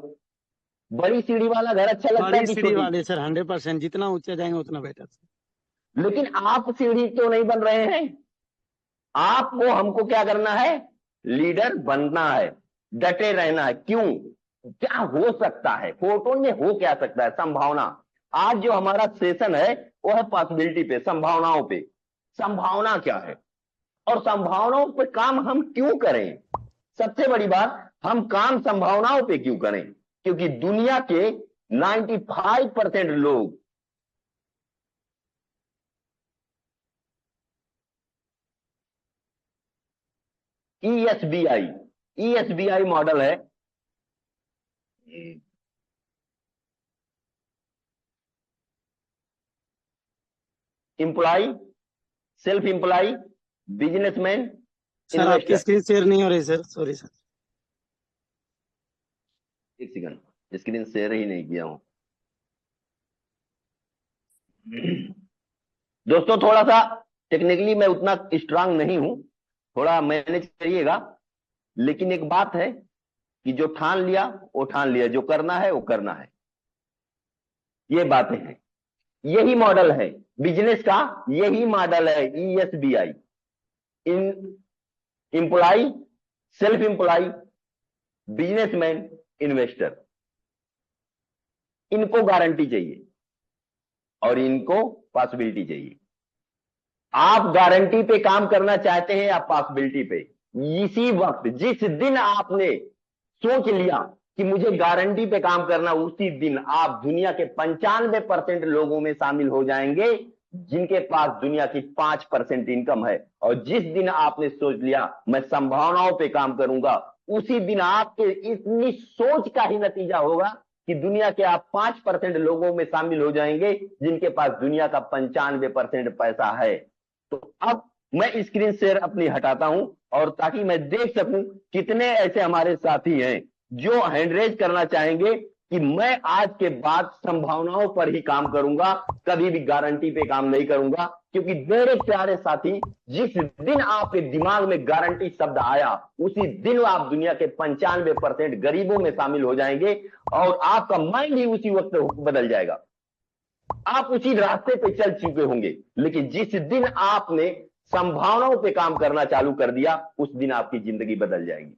बड़ी सीढ़ी वाला घर अच्छा लगता है बड़ी कि सीढ़ी छोटी? वाले सर, 100%। जितना ऊंचा जाएंगे उतना बेटर। लेकिन आप सीढ़ी तो नहीं बन रहे हैं। आपको हमको क्या करना है? लीडर बनना है, डटे रहना है। क्यों? क्या हो सकता है फोटोन में, हो क्या सकता है? संभावना। आज जो हमारा सेशन है वो है पॉसिबिलिटी पे, संभावनाओं पे। संभावना क्या है और संभावनाओं पे काम हम क्यों करें? सबसे बड़ी बात, हम काम संभावनाओं पे क्यों करें? क्योंकि दुनिया के 95% लोग ESBI मॉडल है। Employ, self employ, businessman, sir आपकी इन्वेस्टर। स्क्रीन शेयर नहीं हो रही सर, सॉरी सर। एक सेकंड, स्क्रीन शेयर ही नहीं किया हूं। दोस्तों थोड़ा सा टेक्निकली मैं उतना स्ट्रांग नहीं हूं, थोड़ा मैनेज करिएगा। लेकिन एक बात है कि जो ठान लिया वो ठान लिया, जो करना है वो करना है। ये बातें हैं, यही मॉडल है बिजनेस का, यही मॉडल है ESBI। इन employ, self employ, businessman, investor, इनको गारंटी चाहिए और इनको पॉसिबिलिटी चाहिए। आप गारंटी पे काम करना चाहते हैं या पॉसिबिलिटी पे? इसी वक्त, जिस दिन आपने सोच लिया कि मुझे गारंटी पे काम करना, उसी दिन आप दुनिया के 95% लोगों में शामिल हो जाएंगे जिनके पास दुनिया की 5% इनकम है। और जिस दिन आपने सोच लिया मैं संभावनाओं पे काम करूंगा, उसी दिन आपके इतनी सोच का ही नतीजा होगा कि दुनिया के आप 5% लोगों में शामिल हो जाएंगे जिनके पास दुनिया का 95% पैसा है। तो अब मैं स्क्रीन शेयर अपनी हटाता हूं और ताकि मैं देख सकूं कितने ऐसे हमारे साथी हैं जो हैंड रेज करना चाहेंगे कि मैं आज के बाद संभावनाओं पर ही काम करूंगा, कभी भी गारंटी पे काम नहीं करूंगा। क्योंकि मेरे प्यारे साथी, जिस दिन आपके दिमाग में गारंटी शब्द आया, उसी दिन आप दुनिया के 95% गरीबों में शामिल हो जाएंगे और आपका माइंड ही उसी वक्त बदल जाएगा। आप उसी रास्ते पे चल चुके होंगे, लेकिन जिस दिन आपने संभावनाओं पे काम करना चालू कर दिया, उस दिन आपकी जिंदगी बदल जाएगी।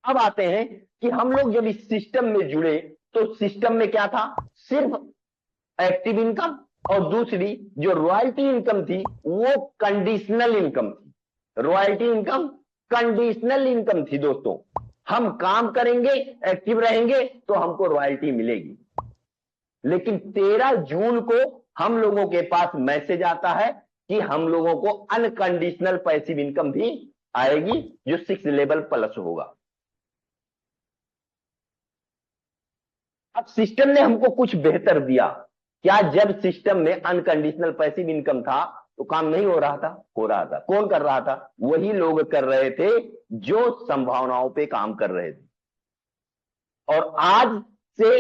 अब आते हैं कि हम लोग जब इस सिस्टम में जुड़े तो सिस्टम में क्या था, सिर्फ एक्टिव इनकम और दूसरी जो रॉयल्टी इनकम थी वो कंडीशनल इनकम थी। रॉयल्टी इनकम कंडीशनल इनकम थी दोस्तों। हम काम करेंगे, एक्टिव रहेंगे तो हमको रॉयल्टी मिलेगी। लेकिन 13 जून को हम लोगों के पास मैसेज आता है कि हम लोगों को अनकंडीशनल पैसिव इनकम भी आएगी जो 6 लेवल प्लस होगा। अब सिस्टम ने हमको कुछ बेहतर दिया। क्या जब सिस्टम में अनकंडीशनल पैसिव इनकम था तो काम नहीं हो रहा था? हो रहा था। कौन कर रहा था? वही लोग कर रहे थे जो संभावनाओं पे काम कर रहे थे। और आज से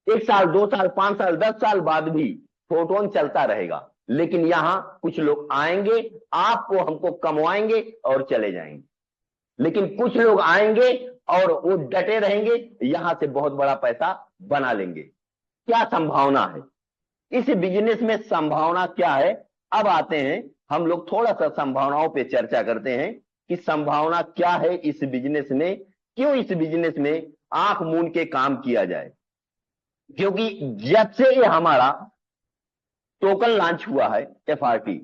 1 साल, 2 साल, 5 साल, 10 साल बाद भी फोटोन चलता रहेगा। लेकिन यहां कुछ लोग आएंगे, आपको हमको कमवाएंगे और चले जाएंगे। लेकिन कुछ लोग आएंगे और वो डटे रहेंगे, यहां से बहुत बड़ा पैसा बना लेंगे। क्या संभावना है इस बिजनेस में? संभावना क्या है? अब आते हैं हम लोग थोड़ा सा संभावनाओं पे चर्चा करते हैं कि संभावना क्या है इस बिजनेस में, क्यों इस बिजनेस में आंख मूंद के काम किया जाए। क्योंकि जब से ये हमारा टोकन लॉन्च हुआ है FRT,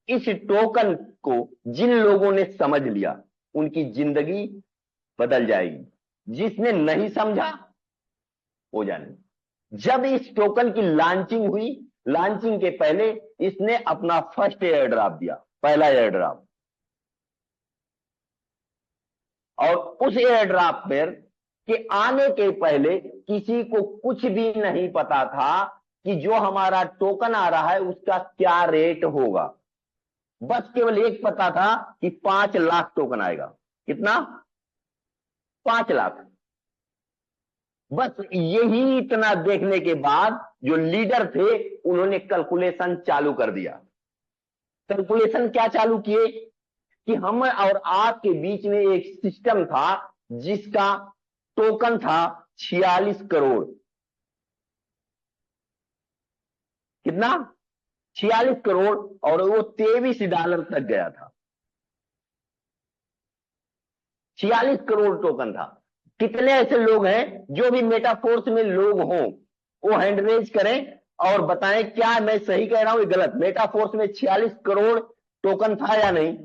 इस टोकन को जिन लोगों ने समझ लिया उनकी जिंदगी बदल जाएगी। जिसने नहीं समझा हो जाने। जब इस टोकन की लॉन्चिंग हुई, लॉन्चिंग के पहले इसने अपना फर्स्ट एयर ड्रॉप दिया, पहला एयर ड्रॉप। और उस एयर ड्रॉप पर के आने के पहले किसी को कुछ भी नहीं पता था कि जो हमारा टोकन आ रहा है उसका क्या रेट होगा। बस केवल एक पता था कि 5 लाख टोकन आएगा। कितना? 5 लाख। बस यही इतना देखने के बाद जो लीडर थे उन्होंने कैलकुलेशन चालू कर दिया। कैलकुलेशन क्या चालू किए कि हम और आपके बीच में एक सिस्टम था जिसका टोकन था 46 करोड़। कितना? 46 करोड़। और वो $23 तक गया था। 46 करोड़ टोकन था। कितने ऐसे लोग हैं जो भी मेटाफोर्स में लोग हों, वो हैंड रेज करें और बताएं क्या मैं सही कह रहा हूं या गलत। मेटाफोर्स में 46 करोड़ टोकन था या नहीं?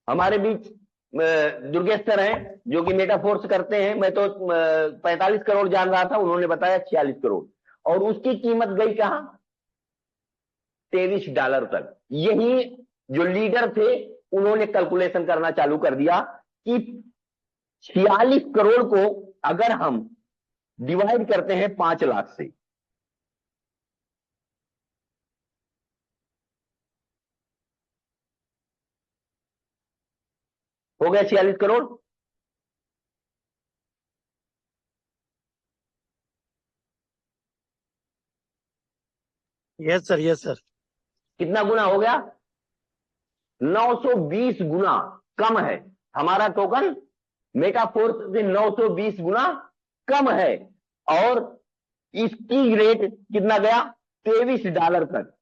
हमारे बीच दुर्गेश सर हैं जो कि मेटाफोर्स करते हैं। मैं तो 45 करोड़ जान रहा था, उन्होंने बताया 46 करोड़। और उसकी कीमत गई कहां? $23 तक। यही जो लीडर थे उन्होंने कैलकुलेशन करना चालू कर दिया कि 46 करोड़ को अगर हम डिवाइड करते हैं 5 लाख से, हो गया 46 crore. Yes sir, yes sir. कितना गुना हो गया? 920 गुना कम है हमारा टोकन। मेटाफोर्स से 920 गुना कम है। और इसकी रेट कितना गया? $23 तक।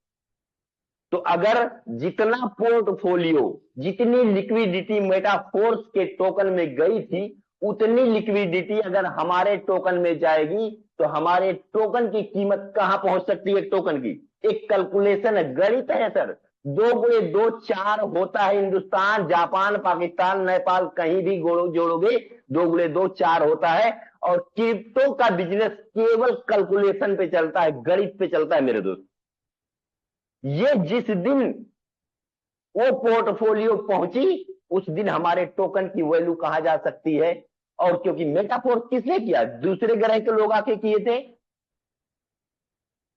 तो अगर जितना पोर्टफोलियो, जितनी लिक्विडिटी मेटाफोर्स के टोकन में गई थी, उतनी लिक्विडिटी अगर हमारे टोकन में जाएगी तो हमारे टोकन की कीमत कहां पहुंच सकती है? टोकन की एक कैलकुलेशन है, गणित है सर। 2 गुणे 2 4 होता है। हिंदुस्तान, जापान, पाकिस्तान, नेपाल कहीं भी जोड़ोगे 2 गुणे 2 4 होता है। और क्रिप्टो का बिजनेस केवल कैलकुलेशन पे चलता है, गणित पे चलता है मेरे दोस्त। ये जिस दिन वो पोर्टफोलियो पहुंची उस दिन हमारे टोकन की वैल्यू कहा जा सकती है। और क्योंकि मेटाफोर किसने किया? दूसरे ग्रह के लोग आके किए थे,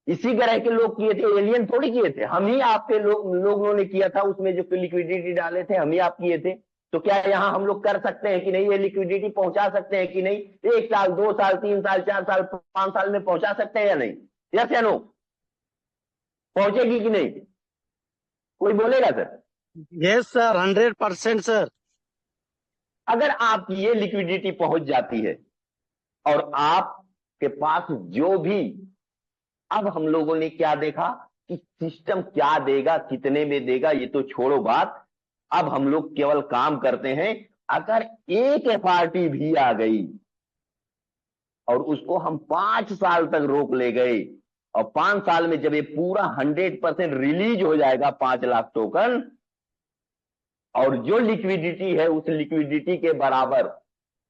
इसी ग्रह के लोग किए थे, एलियन थोड़ी किए थे। हम ही आपके लोगों ने किया था, उसमें जो लिक्विडिटी डाले थे हम ही आप किए थे। तो क्या यहां हम लोग कर सकते हैं कि नहीं? ये लिक्विडिटी पहुंचा सकते हैं कि नहीं? 1 साल 2 साल 3 साल 4 साल 5 साल में पहुंचा सकते हैं या नहीं? यस या नो? पहुंचेगी कि नहीं? कोई बोलेगा सर? Yes sir, 100% sir. अगर आपकी ये लिक्विडिटी पहुंच जाती है और आपके पास जो भी, अब हम लोगों ने क्या देखा कि सिस्टम क्या देगा, कितने में देगा, ये तो छोड़ो बात। अब हम लोग केवल काम करते हैं। अगर एक एफआरटी भी आ गई और उसको हम 5 साल तक रोक ले गए और 5 साल में जब ये पूरा 100% रिलीज हो जाएगा 5 लाख टोकन, और जो लिक्विडिटी है उस लिक्विडिटी के बराबर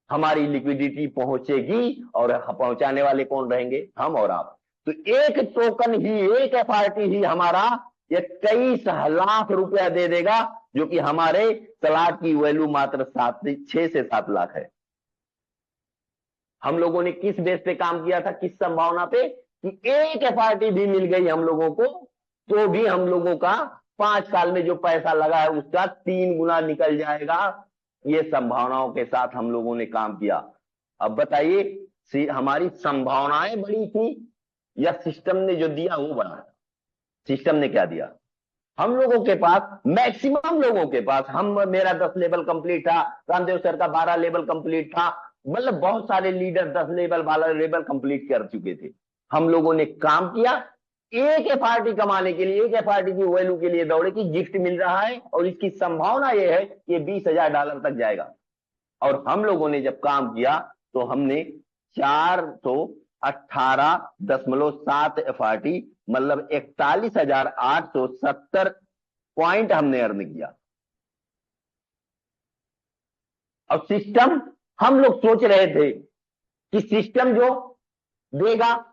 हमारी लिक्विडिटी पहुंचेगी। और पहुंचाने वाले कौन रहेंगे? हम और आप। तो एक टोकन ही, एक एफआरटी ही हमारा ये 23 लाख रुपया दे देगा, जो कि हमारे स्लॉट की वैल्यू मात्र 6 से 7 लाख है। हम लोगों ने किस बेस पे काम किया था, किस संभावना पे कि एक एफआरटी भी मिल गई हम लोगों को तो भी हम लोगों का 5 साल में जो पैसा लगा है उसका 3 गुना निकल जाएगा। ये संभावनाओं के साथ हम लोगों ने काम किया। अब बताइए, हमारी संभावनाएं बड़ी थी या सिस्टम ने जो दिया वो बड़ा था? सिस्टम ने क्या दिया? हम लोगों के पास, मैक्सिमम लोगों के पास, मेरा 10 लेवल कंप्लीट था, रामदेव सर का 12 लेवल कंप्लीट था, मतलब बहुत सारे लीडर 10 लेवल 12 लेवल कंप्लीट कर चुके थे। हम लोगों ने काम किया, एक एफआरटी कमाने के लिए, एक एफआरटी की वैल्यू के लिए दौड़े कि गिफ्ट मिल रहा है और इसकी संभावना यह है कि $20,000 तक जाएगा। और हम लोगों ने जब काम किया तो हमने 418.7 एफआरटी, मतलब 41,870 पॉइंट हमने अर्न किया। अब सिस्टम, हम लोग सोच रहे थे कि सिस्टम जो देगा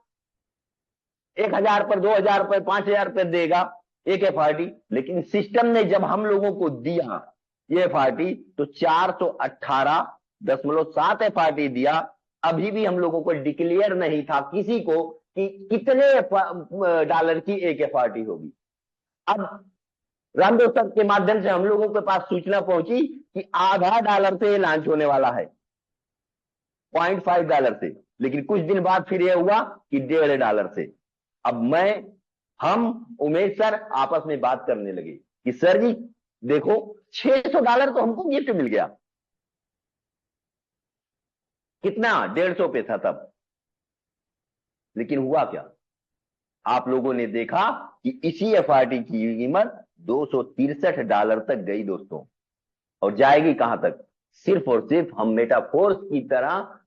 1,000 पर, 2,000 पर, 5,000 पर देगा एक एफआरटी, लेकिन सिस्टम ने जब हम लोगों को दिया ये एफआरटी तो 418.7 एफआरटी दिया। अभी भी हम लोगों को डिक्लेयर नहीं था किसी को कि कितने डॉलर की एक एफआरटी होगी। अब रामदेव सर के माध्यम से हम लोगों के पास सूचना पहुंची कि आधा डॉलर से लॉन्च होने वाला है, $0.5 से, लेकिन कुछ दिन बाद फिर यह हुआ कि $1.5 से। अब हम उमेश सर आपस में बात करने लगे कि सर जी देखो $600 तो हमको गिफ्ट मिल गया। कितना? 150 पे था तब। लेकिन हुआ क्या? आप लोगों ने देखा कि इसी एफआरटी की कीमत $263 तक गई दोस्तों। और जाएगी कहां तक? सिर्फ और सिर्फ हम मेटाफोर्स की तरह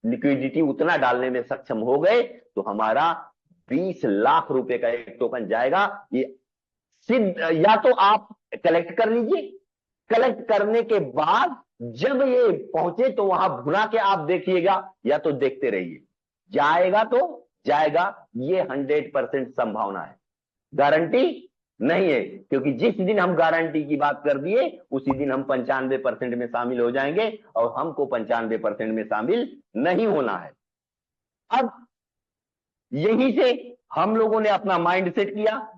लिक्विडिटी उतना डालने में सक्षम हो गए तो हमारा 20 लाख रुपए का एक टोकन जाएगा। ये सिर्फ, या तो आप कलेक्ट कर लीजिए, कलेक्ट करने के बाद जब ये पहुंचे तो वहां भुना के आप देखिएगा, या तो देखते रहिए। जाएगा तो जाएगा, ये 100% संभावना है, गारंटी नहीं है। क्योंकि जिस दिन हम गारंटी की बात कर दिए उसी दिन हम 95% में शामिल हो जाएंगे और हमको 95% में शामिल नहीं होना है। अब यहीं से हम लोगों ने अपना माइंड सेट किया।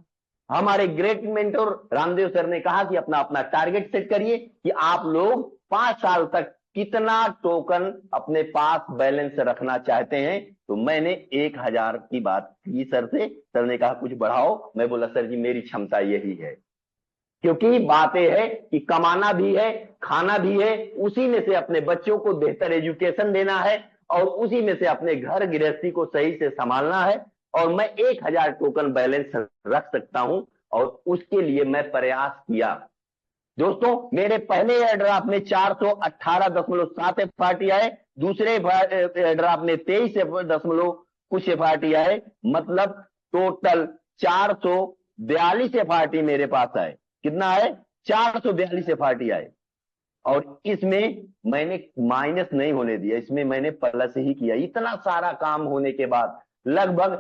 हमारे ग्रेट मेंटर रामदेव सर ने कहा कि अपना अपना टारगेट सेट करिए कि आप लोग 5 साल तक कितना टोकन अपने पास बैलेंस रखना चाहते हैं। तो मैंने 1,000 की बात की सर से। सर ने कहा कुछ बढ़ाओ। मैं बोला सर जी मेरी क्षमता यही है, क्योंकि बातें है कि कमाना भी है, खाना भी है, उसी में से अपने बच्चों को बेहतर एजुकेशन देना है और उसी में से अपने घर गृहस्थी को सही से संभालना है। और मैं 1,000 टोकन बैलेंस रख सकता हूं और उसके लिए मैं प्रयास किया। दोस्तों मेरे पहले एयरड्राफ्ट में 418.7 एफआरटी आए, दूसरे एयरड्राफ्ट में 23 कुछ एफआरटी आए, मतलब टोटल 442 FRT मेरे पास आए। कितना आए? 442 FRT आए। और इसमें मैंने माइनस नहीं होने दिया, इसमें मैंने प्लस ही किया। इतना सारा काम होने के बाद लगभग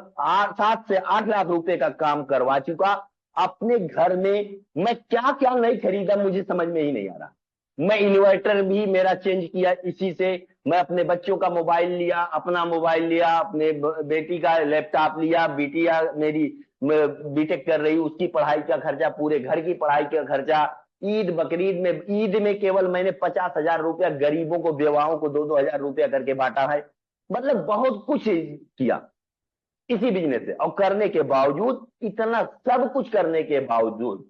7 से 8 लाख रुपए का काम करवा चुका। अपने घर में मैं क्या क्या नहीं खरीदा मुझे समझ में ही नहीं आ रहा। मैं इन्वर्टर भी मेरा चेंज किया इसी से। मैं अपने बच्चों का मोबाइल लिया, अपना मोबाइल लिया, अपने बेटी का लैपटॉप लिया, बिटिया मेरी बीटेक कर रही, उसकी पढ़ाई का खर्चा, पूरे घर की पढ़ाई का खर्चा। ईद में केवल मैंने 50,000 रुपया गरीबों को, बेवाओं को 2-2 हजार रुपया करके बांटा है। मतलब बहुत कुछ किया इसी बिजनेस से। और करने के बावजूद, इतना सब कुछ करने के बावजूद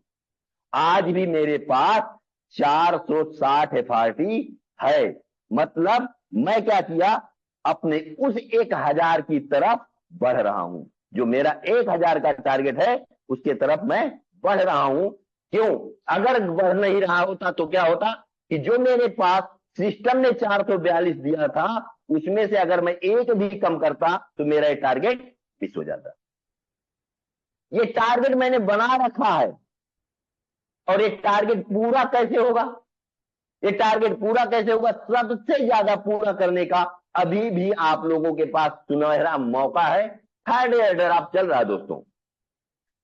आज भी मेरे पास 460 FRT है। मतलब मैं क्या किया, अपने उस 1000 की तरफ बढ़ रहा हूं। जो मेरा 1000 का टारगेट है उसके तरफ मैं बढ़ रहा हूं। क्यों? अगर बढ़ नहीं रहा होता तो क्या होता कि जो मेरे पास सिस्टम ने 442 दिया था उसमें से अगर मैं एक भी कम करता तो मेरा ये टारगेट मिस हो जाता। ये टारगेट मैंने बना रखा है। और ये टारगेट पूरा कैसे होगा? ये टारगेट पूरा कैसे होगा? सबसे ज्यादा पूरा करने का अभी भी आप लोगों के पास सुनहरा मौका है। थर्ड एयर ड्राफ्ट चल रहा है दोस्तों।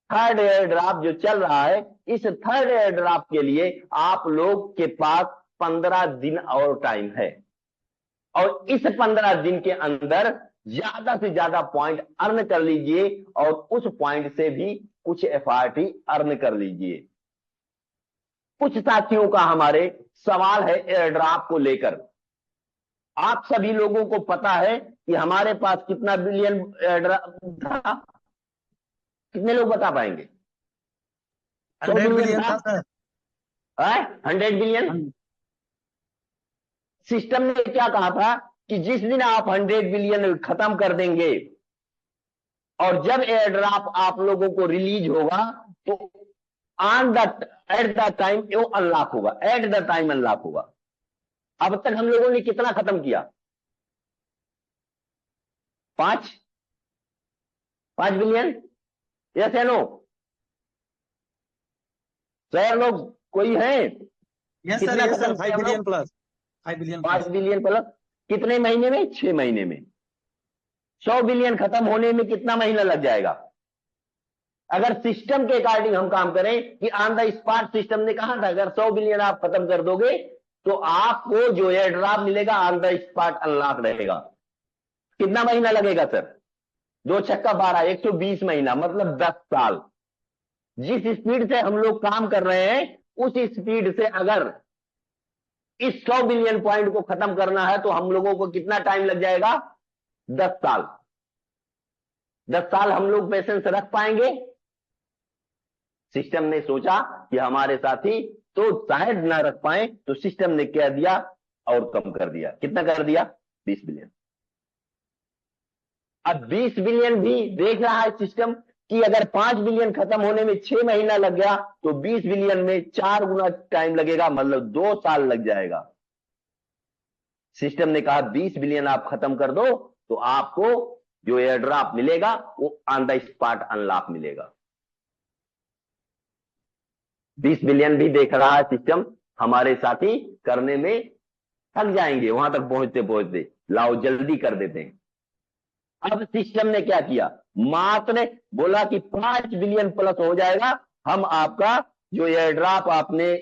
थर्ड एयर ड्राफ्ट जो चल रहा है, इस थर्ड एयर ड्राफ्ट के लिए आप लोग के पास 15 दिन और टाइम है। और इस 15 दिन के अंदर ज्यादा से ज्यादा पॉइंट अर्न कर लीजिए और उस पॉइंट से भी कुछ FRT अर्न कर लीजिए। कुछ साथियों का हमारे सवाल है एयर ड्राफ्ट को लेकर। आप सभी लोगों को पता है कि हमारे पास कितना बिलियन एयर ड्राफ्ट था? कितने लोग बता पाएंगे? 100 बिलियन था सर। 100 बिलियन। सिस्टम ने क्या कहा था कि जिस दिन आप 100 बिलियन खत्म कर देंगे और जब एयर ड्राफ्ट आप लोगों को रिलीज होगा तो एट द टाइम वो अनलॉक होगा। एट द टाइम अनलॉक होगा। अब तक हम लोगों ने कितना खत्म किया? 5 बिलियन। यस या नो? सर लोग कोई है? यस कितना सर, खत्म 5 किया हम बिलियन लोग? प्लस। 5 billion 5 billion plus. कितने महीने में? 6 महीने में। 100 बिलियन खत्म होने में कितना महीना लग जाएगा? अगर सिस्टम के अकॉर्डिंग हम काम करें कि ऑन द स्पॉट, सिस्टम ने कहा था अगर 100 बिलियन आप खत्म कर दोगे तो आपको जो एयर ड्राफ्ट मिलेगा ऑन द स्पॉट अनलॉक रहेगा। कितना महीना लगेगा सर? 2 छक्का 12, 120 महीना, मतलब 10 साल। जिस स्पीड से हम लोग काम कर रहे हैं उस स्पीड से अगर इस 100 बिलियन पॉइंट को खत्म करना है तो हम लोगों को कितना टाइम लग जाएगा? 10 साल। 10 साल हम लोग पेशेंस रख पाएंगे? सिस्टम ने सोचा कि हमारे साथी तो शायद ना रख पाए, तो सिस्टम ने क्या दिया और कम कर दिया। कितना कर दिया? 20 बिलियन। अब 20 बिलियन भी देख रहा है सिस्टम कि अगर 5 बिलियन खत्म होने में 6 महीना लग गया तो 20 बिलियन में 4 गुना टाइम लगेगा, मतलब 2 साल लग जाएगा। सिस्टम ने कहा 20 बिलियन आप खत्म कर दो तो आपको जो एयर ड्राफ्ट मिलेगा वो ऑन द स्पॉट अनलॉक मिलेगा। 20 बिलियन भी देख रहा है सिस्टम। हमारे साथी करने में थक जाएंगे वहां तक पहुंचते पहुंचते, लाओ जल्दी कर देते हैं। अब सिस्टम ने क्या किया? मात्र बोला कि 5 बिलियन प्लस हो जाएगा, हम आपका जो एयर ड्राफ्ट आपने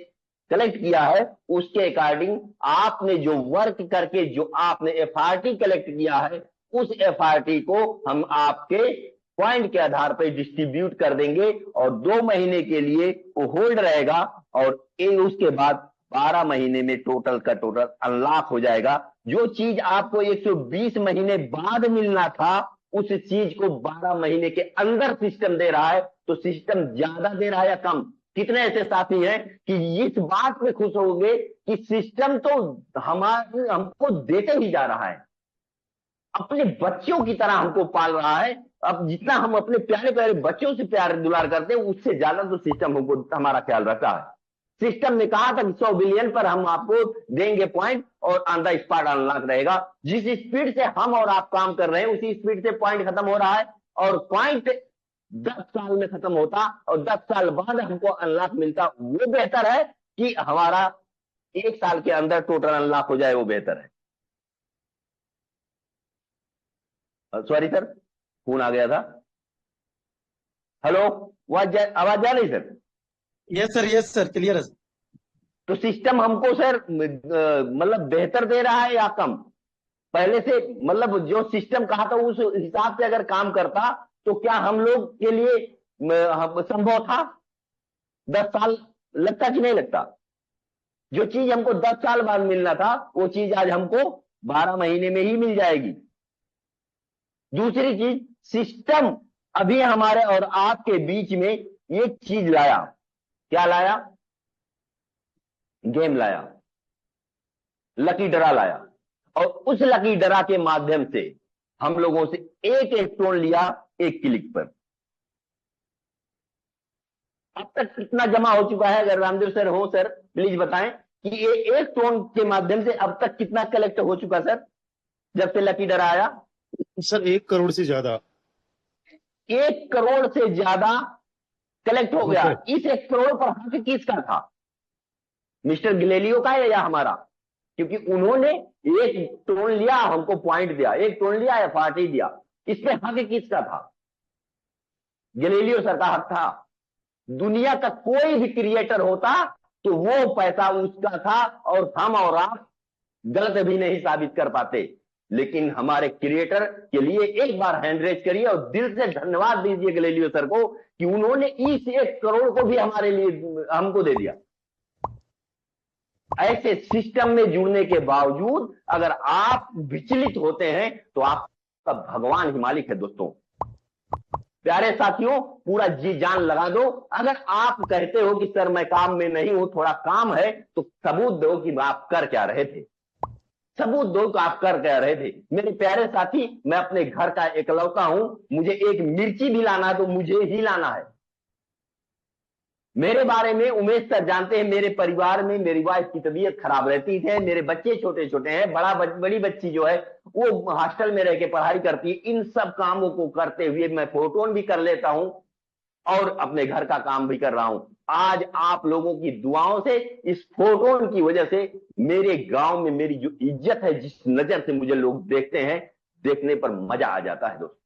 कलेक्ट किया है उसके अकॉर्डिंग आपने जो वर्क करके जो आपने FRT कलेक्ट किया है उस FRT को हम आपके पॉइंट के आधार पर डिस्ट्रीब्यूट कर देंगे और 2 महीने के लिए वो होल्ड रहेगा और उसके बाद 12 महीने में टोटल का टोटल अनलॉक हो जाएगा। जो चीज आपको 120 महीने बाद मिलना था उस चीज को 12 महीने के अंदर सिस्टम दे रहा है। तो सिस्टम ज्यादा दे रहा है या कम? कितने ऐसे साथी हैं कि इस बात में खुश होंगे कि सिस्टम तो हमको देते ही जा रहा है, अपने बच्चों की तरह हमको पाल रहा है। अब जितना हम अपने प्यारे प्यारे बच्चों से प्यार दुलार करते हैं उससे ज्यादा तो सिस्टम हमको हमारा ख्याल रखता है। सिस्टम ने कहा था कि 100 बिलियन पर हम आपको देंगे पॉइंट और ऑन द स्पॉट अनलॉक रहेगा। जिस स्पीड से हम और आप काम कर रहे हैं उसी स्पीड से पॉइंट खत्म हो रहा है और पॉइंट 10 साल में खत्म होता और 10 साल बाद हमको अनलॉक मिलता, वो बेहतर है कि हमारा 1 साल के अंदर टोटल अनलॉक हो जाए, वो बेहतर है। सॉरी सर, फोन आ गया था। हेलो, आवाज जा रही सर? यस सर, क्लियर है। तो सिस्टम हमको सर मतलब बेहतर दे रहा है या कम पहले से? मतलब जो सिस्टम कहा था उस हिसाब से अगर काम करता तो क्या हम लोग के लिए संभव था? 10 साल लगता कि नहीं लगता? जो चीज हमको 10 साल बाद मिलना था वो चीज आज हमको 12 महीने में ही मिल जाएगी। दूसरी चीज, सिस्टम अभी हमारे और आपके बीच में एक चीज लाया। क्या लाया? गेम लाया, लकी ड्रा लाया, और उस लकी ड्रा के माध्यम से हम लोगों से एक एक टोन लिया एक क्लिक पर। अब तक कितना जमा हो चुका है? अगर रामदेव सर हो सर प्लीज बताएं कि ये एक टोन के माध्यम से अब तक कितना कलेक्ट हो चुका सर जब से लकी ड्रा आया? सर 1 करोड़ से ज्यादा। 1 करोड़ से ज्यादा कलेक्ट हो गया। इस 1 करोड़ पर हक किसका था? मिस्टर गैलीलियो का है या हमारा? क्योंकि उन्होंने एक टोन लिया, हमको पॉइंट दिया, एक टोन लिया या पार्टी दिया, इस पे हक किसका था? गैलीलियो सर का हक था। दुनिया का कोई भी क्रिएटर होता तो वो पैसा उसका था और हम और आप गलत भी नहीं साबित कर पाते। लेकिन हमारे क्रिएटर के लिए एक बार हैंड रेज करिए और दिल से धन्यवाद दीजिए गैलीलियो सर को कि उन्होंने इस 1 करोड़ को भी हमारे लिए हमको दे दिया। ऐसे सिस्टम में जुड़ने के बावजूद अगर आप विचलित होते हैं तो आपका भगवान ही मालिक है। दोस्तों प्यारे साथियों, पूरा जी जान लगा दो। अगर आप कहते हो कि सर मैं काम में नहीं हूं, थोड़ा काम है, तो सबूत दो कि आप कर क्या रहे थे। सबूत दो कि आप कर क्या रहे थे। मेरे प्यारे साथी, मैं अपने घर का एकलौता हूं, मुझे एक मिर्ची भी लाना है तो मुझे ही लाना है। मेरे बारे में उमेश सर जानते हैं, मेरे परिवार में मेरी वाइफ की तबीयत खराब रहती है, मेरे बच्चे छोटे छोटे हैं, बड़ी बच्ची जो है वो हॉस्टल में रह के पढ़ाई करती है। इन सब कामों को करते हुए मैं फोटोन भी कर लेता हूं और अपने घर का काम भी कर रहा हूं। आज आप लोगों की दुआओं से, इस फोटोन की वजह से मेरे गांव में मेरी जो इज्जत है, जिस नजर से मुझे लोग देखते हैं, देखने पर मजा आ जाता है। दोस्तों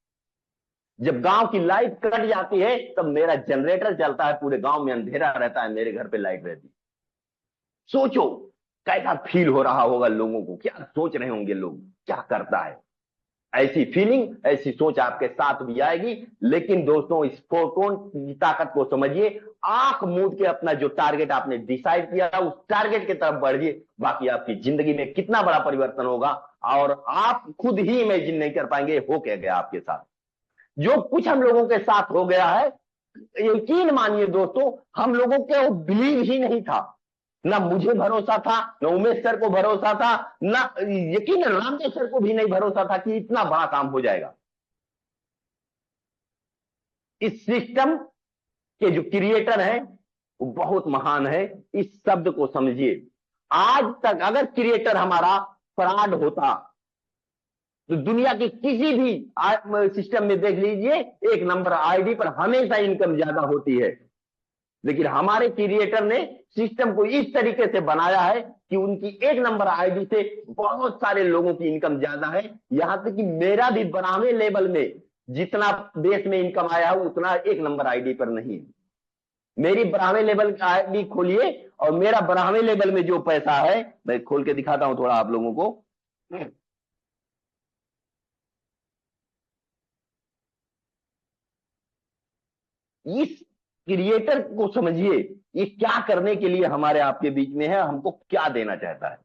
जब गांव की लाइट कट जाती है तब मेरा जनरेटर चलता है, पूरे गांव में अंधेरा रहता है, मेरे घर पे लाइट रहती है। सोचो कैसा फील हो रहा होगा लोगों को, क्या सोच रहे होंगे लोग, क्या करता है। ऐसी फीलिंग, ऐसी सोच आपके साथ भी आएगी। लेकिन दोस्तों इस फोटोन की ताकत को समझिए, आंख मूंद के अपना जो टारगेट आपने डिसाइड किया उस टारगेट की तरफ बढ़िए। बाकी आपकी जिंदगी में कितना बड़ा परिवर्तन होगा और आप खुद ही इमेजिन नहीं कर पाएंगे हो क्या गया आपके साथ। जो कुछ हम लोगों के साथ हो गया है, यकीन मानिए दोस्तों, हम लोगों को बिलीव ही नहीं था। ना मुझे भरोसा था, ना उमेश सर को भरोसा था, ना यकीन रामदेव सर को भी नहीं भरोसा था कि इतना बड़ा काम हो जाएगा। इस सिस्टम के जो क्रिएटर हैं वो बहुत महान है। इस शब्द को समझिए। आज तक अगर क्रिएटर हमारा फ्रॉड होता तो दुनिया की किसी भी सिस्टम में देख लीजिए, 1 नंबर आईडी पर हमेशा इनकम ज्यादा होती है। लेकिन हमारे क्रिएटर ने सिस्टम को इस तरीके से बनाया है कि उनकी 1 नंबर आईडी से बहुत सारे लोगों की इनकम ज्यादा है। यहां तक कि मेरा भी 12वें लेवल में जितना देश में इनकम आया है उतना 1 नंबर आईडी पर नहीं है। मेरी 12वें लेवल की आईडी खोलिए और मेरा 12वें लेवल में जो पैसा है, मैं खोल के दिखाता हूं थोड़ा आप लोगों को। इस क्रिएटर को समझिए, ये क्या करने के लिए हमारे आपके बीच में है, हमको क्या देना चाहता है।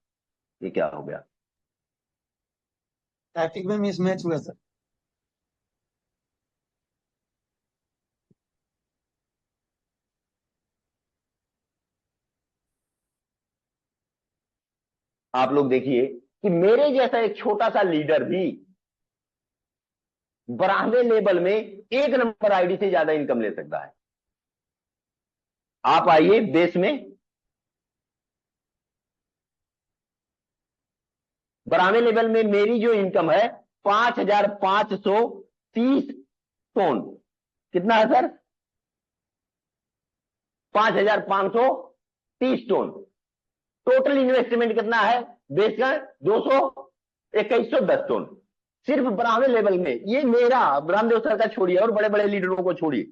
ये क्या हो गया? ट्रैफिक में मिसमैच हुआ सर। आप लोग देखिए कि मेरे जैसा एक छोटा सा लीडर भी 12वें लेवल में 1 नंबर आईडी से ज्यादा इनकम ले सकता है। आप आइए बेस में, 12वें लेवल में मेरी जो इनकम है 5530 टोन, कितना है सर? 5,530 टन। टोटल इन्वेस्टमेंट कितना है? बेचकर 2110 टन सिर्फ ब्राह्मण लेवल में। ये मेरा रामदेव सर का छोड़िए और बड़े बड़े लीडरों को छोड़िए।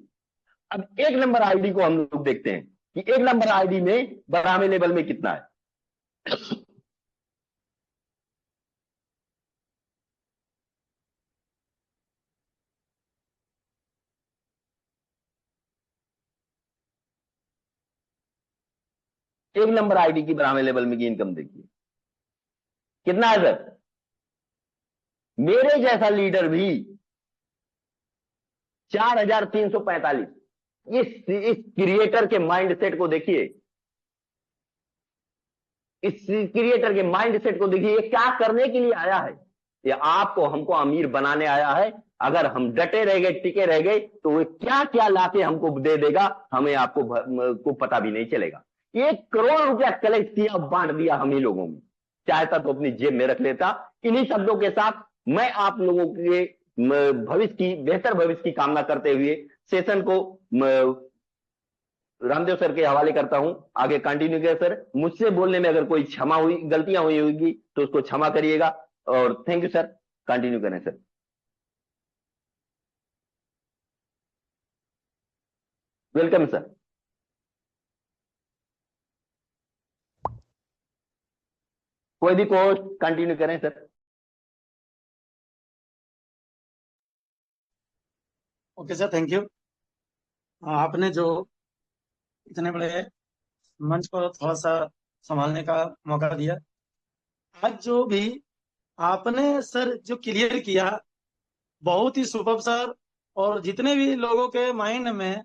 अब एक नंबर आईडी को हम लोग देखते हैं कि एक नंबर आईडी में ब्राह्मण लेवल में कितना है। एक नंबर आईडी की ब्राह्मण लेवल में की इनकम देखिए कितना है सर। मेरे जैसा लीडर भी 4,345। इस क्रिएटर के माइंडसेट को देखिए, इस क्रिएटर के माइंडसेट को देखिए, ये क्या करने के लिए आया है? ये आपको हमको अमीर बनाने आया है। अगर हम डटे रह गए, टिके रह गए, तो वो क्या क्या लाके हमको दे देगा हमें आपको पता भी नहीं चलेगा। 1 करोड़ रुपया कलेक्ट किया, बांट दिया हम ही लोगों में। चाहता तो अपनी जेब में रख लेता। इन्हीं शब्दों के साथ मैं आप लोगों के भविष्य की, बेहतर भविष्य की कामना करते हुए सेशन को रामदेव सर के हवाले करता हूं। आगे कंटिन्यू किया सर। मुझसे बोलने में अगर कोई क्षमा हुई, गलतियां हुई होगी तो उसको क्षमा करिएगा। और थैंक यू सर। कंटिन्यू करें सर। Welcome sir. कोई भी कोर्स कंटिन्यू करें sir. Okay sir, thank you. आपने जो इतने बड़े मंच को थोड़ा सा संभालने का मौका दिया, आज जो भी आपने सर जो क्लियर किया, बहुत ही सुपर सर। और जितने भी लोगों के माइंड में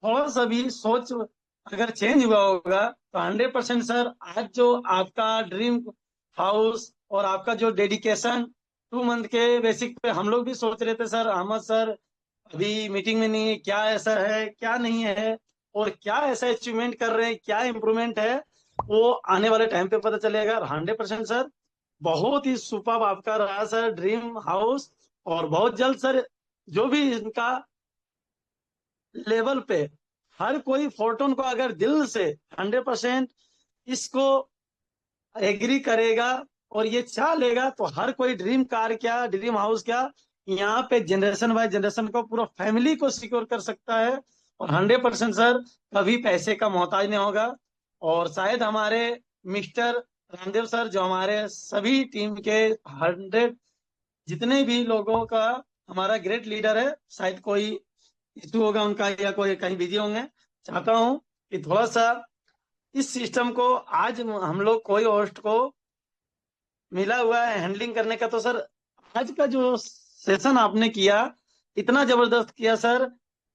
थोड़ा सा भी सोच अगर चेंज हुआ होगा तो 100% सर आज जो आपका ड्रीम हाउस और आपका जो डेडिकेशन 2 मंथ के बेसिक पे हम लोग भी सोच रहे थे सर, अहमद सर अभी मीटिंग में नहीं है, क्या ऐसा है क्या नहीं है और क्या ऐसा अचीवमेंट कर रहे हैं, क्या इम्प्रूवमेंट है, वो आने वाले टाइम पे पता चलेगा। 100% सर बहुत ही सुपर आपका रहा सर ड्रीम हाउस। और बहुत जल्द सर जो भी इनका लेवल पे हर कोई फोर्टून को अगर दिल से 100% इसको एग्री करेगा और ये चाह लेगा तो हर कोई ड्रीम कार क्या, ड्रीम हाउस क्या, यहाँ पे जनरेशन बाय जनरेशन को पूरा फैमिली को सिक्योर कर सकता है। और 100% सर कभी पैसे का मोहताज नहीं होगा। और शायद हमारे मिस्टर रामदेव सर जो हमारे सभी टीम के 100 जितने भी लोगों का हमारा ग्रेट लीडर है, शायद कोई इशू होगा उनका या कोई कहीं बिजी होंगे। चाहता हूं कि थोड़ा सा इस सिस्टम को आज हम लोग कोई होस्ट को मिला हुआ है हैंडलिंग करने का, तो सर आज का जो सेशन आपने किया इतना जबरदस्त किया सर।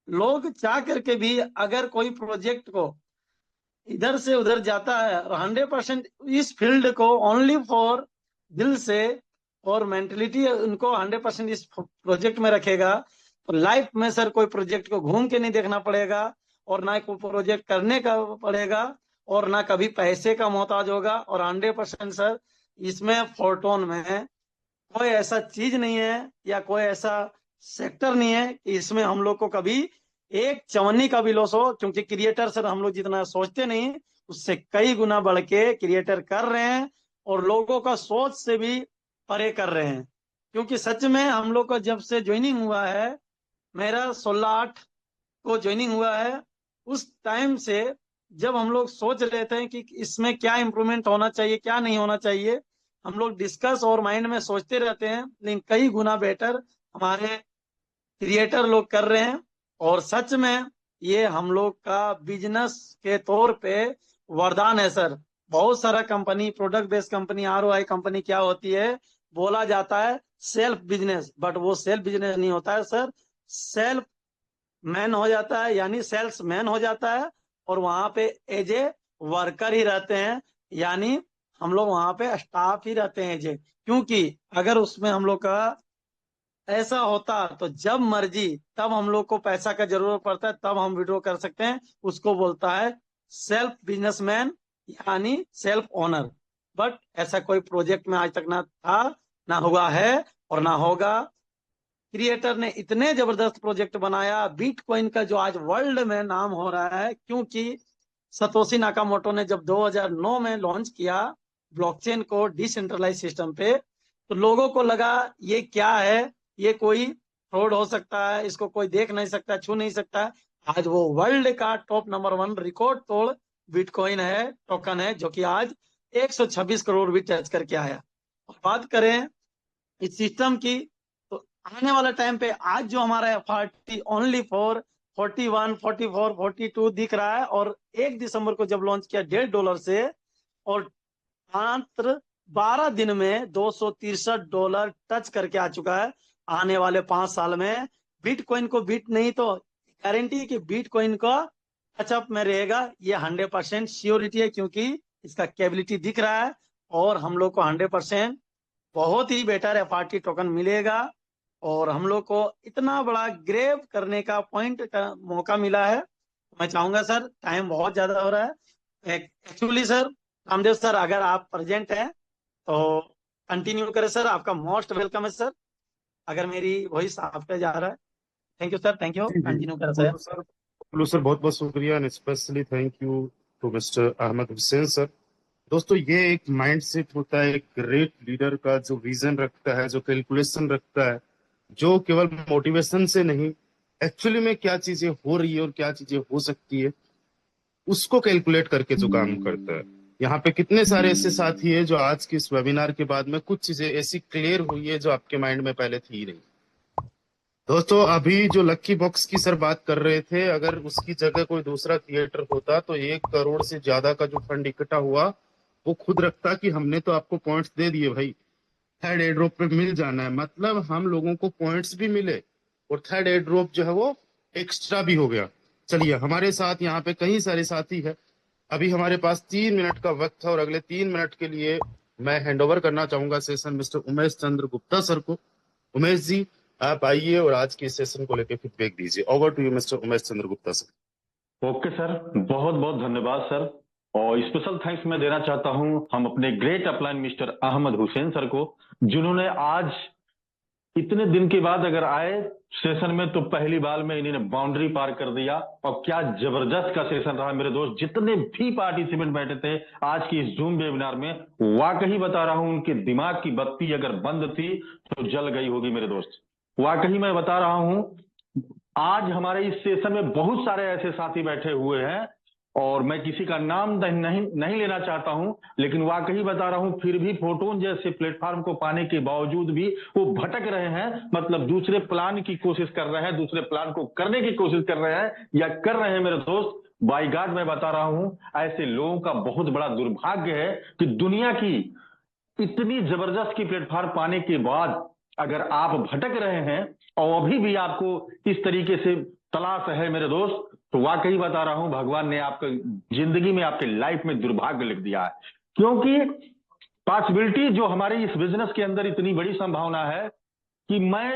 लोग चाह करके भी अगर कोई प्रोजेक्ट को इधर से उधर जाता है, 100% इस फील्ड को ओनली फॉर दिल से और मेंटलिटी उनको 100% इस प्रोजेक्ट में रखेगा तो लाइफ में सर कोई प्रोजेक्ट को घूम के नहीं देखना पड़ेगा और ना कोई प्रोजेक्ट करने का पड़ेगा और ना कभी पैसे का मोहताज होगा। और 100% सर इसमें फोर्टून में कोई ऐसा चीज नहीं है या कोई ऐसा सेक्टर नहीं है कि इसमें हम लोग को कभी एक चवन्नी का भी लॉस हो, क्योंकि क्रिएटर सर हम लोग जितना सोचते नहीं उससे कई गुना बढ़ के क्रिएटर कर रहे हैं और लोगों का सोच से भी परे कर रहे हैं। क्योंकि सच में हम लोग का जब से ज्वाइनिंग हुआ है, मेरा 16/8 को ज्वाइनिंग हुआ है, उस टाइम से जब हम लोग सोच रहे थे कि इसमें क्या इम्प्रूवमेंट होना चाहिए क्या नहीं होना चाहिए, हम लोग डिस्कस और माइंड में सोचते रहते हैं, लेकिन कई गुना बेटर हमारे क्रिएटर लोग कर रहे हैं। और सच में ये हम लोग का बिजनेस के तौर पे वरदान है सर। बहुत सारा company, product based company, ROI company क्या होती है, बोला जाता है सेल्फ बिजनेस, बट वो सेल्फ बिजनेस नहीं होता है सर, सेल्फ मैन हो जाता है, यानी सेल्स मैन हो जाता है और वहां पे एज ए वर्कर ही रहते हैं, यानी हम लोग वहां पे स्टाफ ही रहते हैं एज। क्योंकि अगर उसमें हम लोग का ऐसा होता तो जब मर्जी तब हम लोग को पैसा का जरूरत पड़ता है तब हम विड्रॉ कर सकते हैं, उसको बोलता है सेल्फ बिजनेसमैन यानी सेल्फ ओनर। बट ऐसा कोई प्रोजेक्ट में आज तक ना था, ना हुआ है और ना होगा। क्रिएटर ने इतने जबरदस्त प्रोजेक्ट बनाया। बिटकॉइन का जो आज वर्ल्ड में नाम हो रहा है, क्योंकि सतोशी नाकामोटो ने जब 2009 में लॉन्च किया ब्लॉकचेन को डिसेंट्रलाइज सिस्टम पे, तो लोगों को लगा ये क्या है, ये कोई फ्रॉड हो सकता है, इसको कोई देख नहीं सकता, छू नहीं सकता। आज वो वर्ल्ड का टॉप नंबर 1 रिकॉर्ड तोड़ बिटकॉइन है, टोकन है, जो कि आज 126 करोड़ भी टच करके आया। और बात करें इस सिस्टम की, तो आने वाला टाइम पे आज जो हमारा FRT ओनली फॉर 41, 44, 42 दिख रहा है, और 1 दिसंबर को जब लॉन्च किया $1.5 से, और मात्र 12 दिन में $263 टच करके आ चुका है। आने वाले 5 साल में बिटकॉइन को बीट नहीं तो गारंटी कि बिटकॉइन को टचअप में रहेगा, ये 100% श्योरिटी है, क्योंकि इसका कैपेबिलिटी दिख रहा है और हम लोग को 100% बहुत ही बेटर FRT टोकन मिलेगा। और हम लोग को इतना बड़ा ग्रेव करने का पॉइंट का मौका मिला है। मैं चाहूंगा सर, टाइम बहुत ज्यादा हो रहा है एक्चुअली सर, रामदेव सर अगर आप प्रेजेंट हैं तो कंटिन्यू करें सर, आपका मोस्ट वेलकम है सर, अगर मेरी वॉइस आप पे जा रहा है। Thank you sir, thank you, continue करें सर। बोलो सर, बहुत बहुत शुक्रिया and specially thank you to mister Ahmed Hussain sir. दोस्तों, ये एक माइंडसेट होता है एक ग्रेट लीडर का, जो विजन रखता है, जो कैलकुलेशन रखता है, जो केवल मोटिवेशन से नहीं, एक्चुअली में क्या चीजें हो रही है और क्या चीजें हो सकती है उसको कैलकुलेट करके जो काम करता है। यहाँ पे कितने सारे ऐसे साथी है जो आज के इस वेबिनार के बाद में कुछ चीजें ऐसी क्लियर हुई है जो आपके माइंड में पहले थी नहीं। दोस्तों, अभी जो लक्की बॉक्स की सर बात कर रहे थे, अगर उसकी जगह कोई दूसरा थिएटर होता तो 1 करोड़ से ज्यादा का जो फंड इकट्ठा हुआ वो खुद रखता कि हमने तो आपको पॉइंट्स दे दिए भाई, थर्ड एयर ड्रॉप पे मिल जाना है, मतलब हम लोगों को पॉइंट्स भी मिले और थर्ड एयर ड्रॉप जो है वो एक्स्ट्रा भी हो गया। चलिए, हमारे साथ यहाँ पे कई सारे साथी है। अभी हमारे पास 3 मिनट का वक्त है और अगले 3 मिनट के लिए मैं हैंडओवर करना चाहूंगा session mister Umesh Chandra Gupta sir को। उमेश जी, आप आइए और आज के सेशन को लेकर फीडबैक दीजिए। Over to you mister Umesh Chandra Gupta sir. Okay sir, बहुत बहुत धन्यवाद सर। और स्पेशल थैंक्स मैं देना चाहता हूं हम अपने great upline mister Ahmed Hussain sir को, जिन्होंने आज इतने दिन के बाद अगर आए सेशन में तो पहली बार में इन्होंने बाउंड्री पार कर दिया। और क्या जबरदस्त का सेशन रहा मेरे दोस्त, जितने भी पार्टिसिपेंट बैठे थे आज की इस जूम वेबिनार में, वाकई बता रहा हूं उनके दिमाग की बत्ती अगर बंद थी तो जल गई होगी मेरे दोस्त। वाकई मैं बता रहा हूं, आज हमारे इस सेशन में बहुत सारे ऐसे साथी बैठे हुए हैं और मैं किसी का नाम नहीं लेना चाहता हूं, लेकिन वाकई बता रहा हूं फिर भी फोटोन जैसे प्लेटफॉर्म को पाने के बावजूद भी वो भटक रहे हैं, मतलब दूसरे प्लान की कोशिश कर रहे हैं, दूसरे प्लान को करने की कोशिश कर रहे हैं या कर रहे हैं मेरे दोस्त। बाय गॉड मैं बता रहा हूं, ऐसे लोगों का बहुत बड़ा दुर्भाग्य है कि दुनिया की इतनी जबरदस्त की प्लेटफॉर्म पाने के बाद अगर आप भटक रहे हैं और अभी भी आपको इस तरीके से तलाश है मेरे दोस्त, तो वाकई बता रहा हूं भगवान ने आपके जिंदगी में, आपके लाइफ में दुर्भाग्य लिख दिया है। क्योंकि पॉसिबिलिटी जो हमारे इस बिजनेस के अंदर इतनी बड़ी संभावना है कि मैं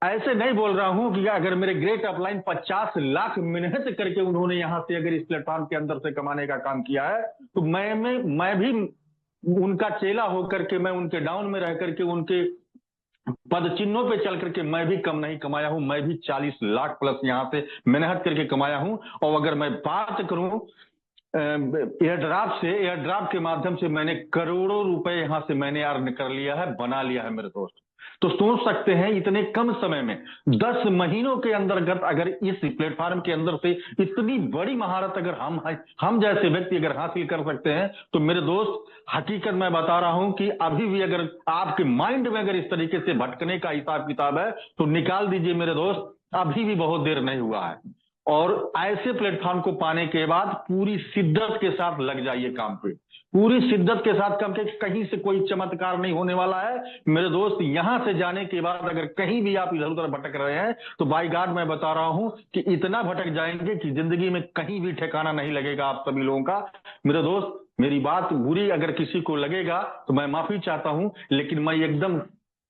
ऐसे नहीं बोल रहा हूं कि अगर मेरे ग्रेट अपलाइन 50 लाख मेहनत करके उन्होंने यहां से अगर इस प्लेटफॉर्म के अंदर से कमाने का काम किया है, तो मैं भी उनका चेला होकर के, मैं उनके डाउन में रह करके, उनके पद चिन्हों पे चल करके मैं भी कम नहीं कमाया हूं। मैं भी 40 लाख प्लस यहां से मेहनत करके कमाया हूं। और अगर मैं बात करूं एयर ड्राफ्ट के माध्यम से मैंने करोड़ों रुपए यहां से मैंने अर्न कर लिया है, बना लिया है मेरे दोस्त। तो सोच सकते हैं इतने कम समय में 10 महीनों के अंतर्गत अगर इस प्लेटफॉर्म के अंदर से इतनी बड़ी महारत अगर हम जैसे व्यक्ति अगर हासिल कर सकते हैं, तो मेरे दोस्त हकीकत मैं बता रहा हूं कि अभी भी अगर आपके माइंड में अगर इस तरीके से भटकने का हिसाब किताब है तो निकाल दीजिए मेरे दोस्त, अभी भी बहुत देर नहीं हुआ है। और ऐसे प्लेटफॉर्म को पाने के बाद पूरी शिद्दत के साथ लग जाइए काम पे, पूरी शिद्दत के साथ काम के, कहीं से कोई चमत्कार नहीं होने वाला है मेरे दोस्त। यहां से जाने के बाद अगर कहीं भी आप इधर उधर भटक रहे हैं तो बाय गॉड मैं बता रहा हूं कि इतना भटक जाएंगे कि जिंदगी में कहीं भी ठिकाना नहीं लगेगा आप सभी लोगों का मेरे दोस्त। मेरी बात बुरी अगर किसी को लगेगा तो मैं माफी चाहता हूं, लेकिन मैं एकदम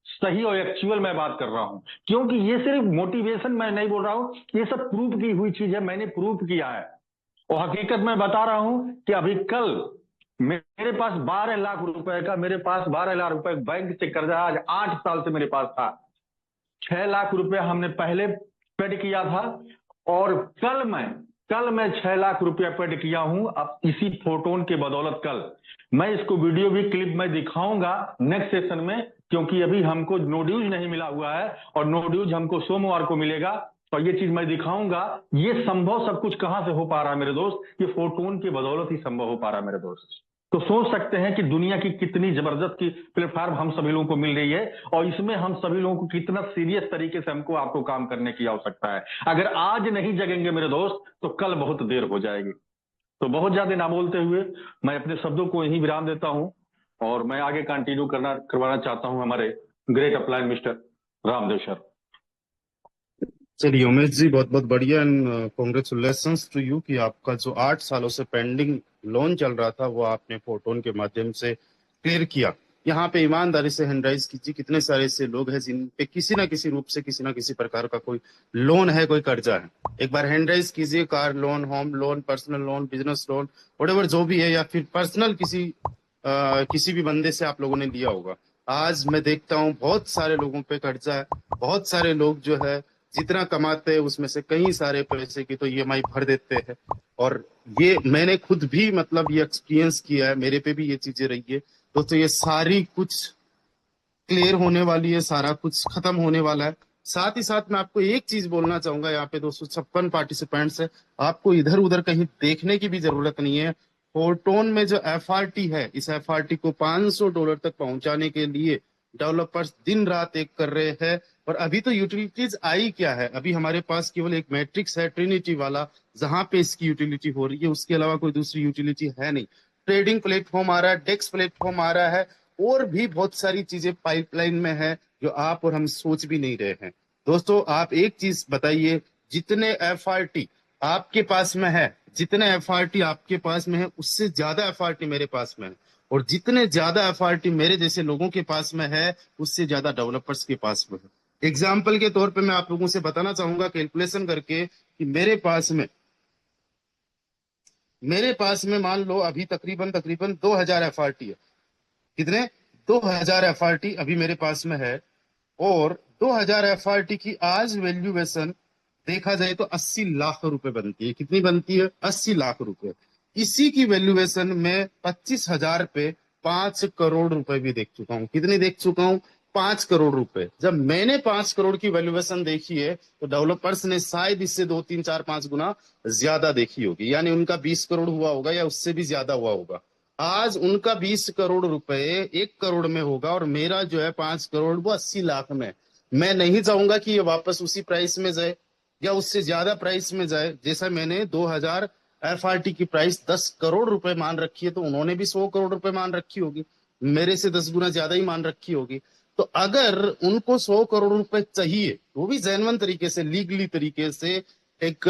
सही और एक्चुअल मैं बात कर रहा हूं, क्योंकि ये सिर्फ मोटिवेशन मैं नहीं बोल रहा हूं, ये सब प्रूव की हुई चीज है, मैंने प्रूव किया है। और हकीकत मैं बता रहा हूं कि अभी कल मेरे पास 12 लाख रुपए का, मेरे पास 12 लाख रुपए बैंक से कर्जा आज 8 साल से मेरे पास था। 6 लाख रुपए हमने पहले पेड किया था, और कल मैं 6 लाख रुपया पेड किया हूं अब इसी फोटोन के बदौलत। कल मैं इसको वीडियो भी क्लिप में दिखाऊंगा नेक्स्ट सेशन में, क्योंकि अभी हमको नो ड्यूज नहीं मिला हुआ है, और नो ड्यूज हमको सोमवार को मिलेगा, और ये चीज मैं दिखाऊंगा। ये संभव सब कुछ कहां से हो पा रहा है मेरे दोस्त? ये फोटोन की बदौलत ही संभव हो पा रहा है मेरे दोस्त। तो सोच सकते हैं कि दुनिया की कितनी जबरदस्त की प्लेटफॉर्म हम सभी लोगों को मिल रही है, और इसमें हम सभी लोगों को कितना सीरियस तरीके से हमको आपको काम करने की आवश्यकता है। अगर आज नहीं जगेंगे मेरे दोस्त तो कल बहुत देर हो जाएगी। तो बहुत ज्यादा ना बोलते हुए मैं अपने शब्दों को यहीं विराम देता हूं, और मैं आगे कंटिन्यू करवाना चाहता हूं हमारे great upline mister Ramdev sir. चलिए उमेश जी, बहुत बहुत बढ़िया, एंड कॉन्ग्रेचुलेशंस टू यू कि आपका जो 8 सालों से पेंडिंग लोन चल रहा था वो आपने फोटोन के माध्यम से क्लियर किया। यहाँ पे ईमानदारी से हैंड राइज कीजिए। कितने सारे ऐसे लोग हैं जिन पे किसी ना किसी रूप से किसी ना किसी प्रकार का कोई लोन है, कोई कर्जा है। एक बार हैंड राइज कीजिए। Car loan, home loan, personal loan, business loan, whatever जो भी है, या फिर पर्सनल किसी भी बंदे से आप लोगों ने लिया होगा। आज मैं देखता हूँ बहुत सारे लोगों पे कर्जा है। बहुत सारे लोग जो है जितना कमाते हैं उसमें से कई सारे पैसे की तो ईएमआई भर देते हैं। और ये मैंने खुद भी मतलब ये एक्सपीरियंस किया है, मेरे पे भी ये चीजें रही है दोस्तों। ये सारी कुछ क्लियर होने वाली है, सारा कुछ खत्म होने वाला है। साथ ही साथ मैं आपको एक चीज बोलना चाहूंगा, यहाँ पे 256 पार्टिसिपेंट्स है, आपको इधर उधर कहीं देखने की भी जरूरत नहीं है। फोटोन में जो एफआरटी है, इस एफआरटी को $500 तक पहुंचाने के लिए डेवलपर्स दिन रात एक कर रहे हैं। और अभी तो यूटिलिटीज आई क्या है, अभी हमारे पास केवल एक मैट्रिक्स है ट्रिनिटी वाला, जहां पे इसकी यूटिलिटी हो रही है, उसके अलावा कोई दूसरी यूटिलिटी है नहीं। ट्रेडिंग प्लेटफॉर्म आ रहा है, डेक्स प्लेटफॉर्म आ रहा है, और भी बहुत सारी चीजें पाइपलाइन में है जो आप और हम सोच भी नहीं रहे हैं। दोस्तों आप एक चीज बताइए, जितने एफआरटी आपके पास में है, जितने एफआरटी आपके पास में है, उससे ज्यादा एफआरटी मेरे पास में है, और जितने ज्यादा एफआरटी मेरे जैसे लोगों के पास में है, उससे ज्यादा डेवलपर्स के पास में है। एग्जाम्पल के तौर पे मैं आप लोगों से बताना चाहूंगा कैलकुलेशन करके कि मेरे पास में मान लो अभी तकरीबन 2000 एफआरटी है। कितने? 2000 एफआरटी अभी मेरे पास में है, और 2000 एफआरटी की आज वैल्यूएशन देखा जाए तो 80 लाख रुपए बनती है। कितनी बनती है? 80 लाख रुपए। इसी की वैल्यूएशन में 25,000 पे 5 करोड़ रुपए भी देख चुका हूं। कितनी देख चुका हूं? 5 करोड़ रुपए। जब मैंने 5 करोड़ की वैल्यूएशन देखी है तो डेवलपर्स ने शायद इससे 2, 3, 4, 5 गुना ज्यादा देखी होगी, यानी उनका 20 करोड़ हुआ होगा या उससे भी ज्यादा हुआ होगा। आज उनका 20 करोड़ रुपए 1 करोड़ में होगा, और मेरा जो है 5 करोड़ वो 80 लाख में। मैं नहीं चाहूंगा कि ये वापस उसी प्राइस में जाए या उससे ज्यादा प्राइस में जाए। जैसा मैंने 2000 एफआरटी की प्राइस 10 करोड़ रुपए मान रखी है, तो उन्होंने भी 100 करोड़ रुपए मान रखी होगी, मेरे से 10 गुना ज्यादा ही मान रखी होगी। तो अगर उनको 100 करोड़ रुपए चाहिए, वो भी जेन्युइन तरीके से, लीगली तरीके से, एक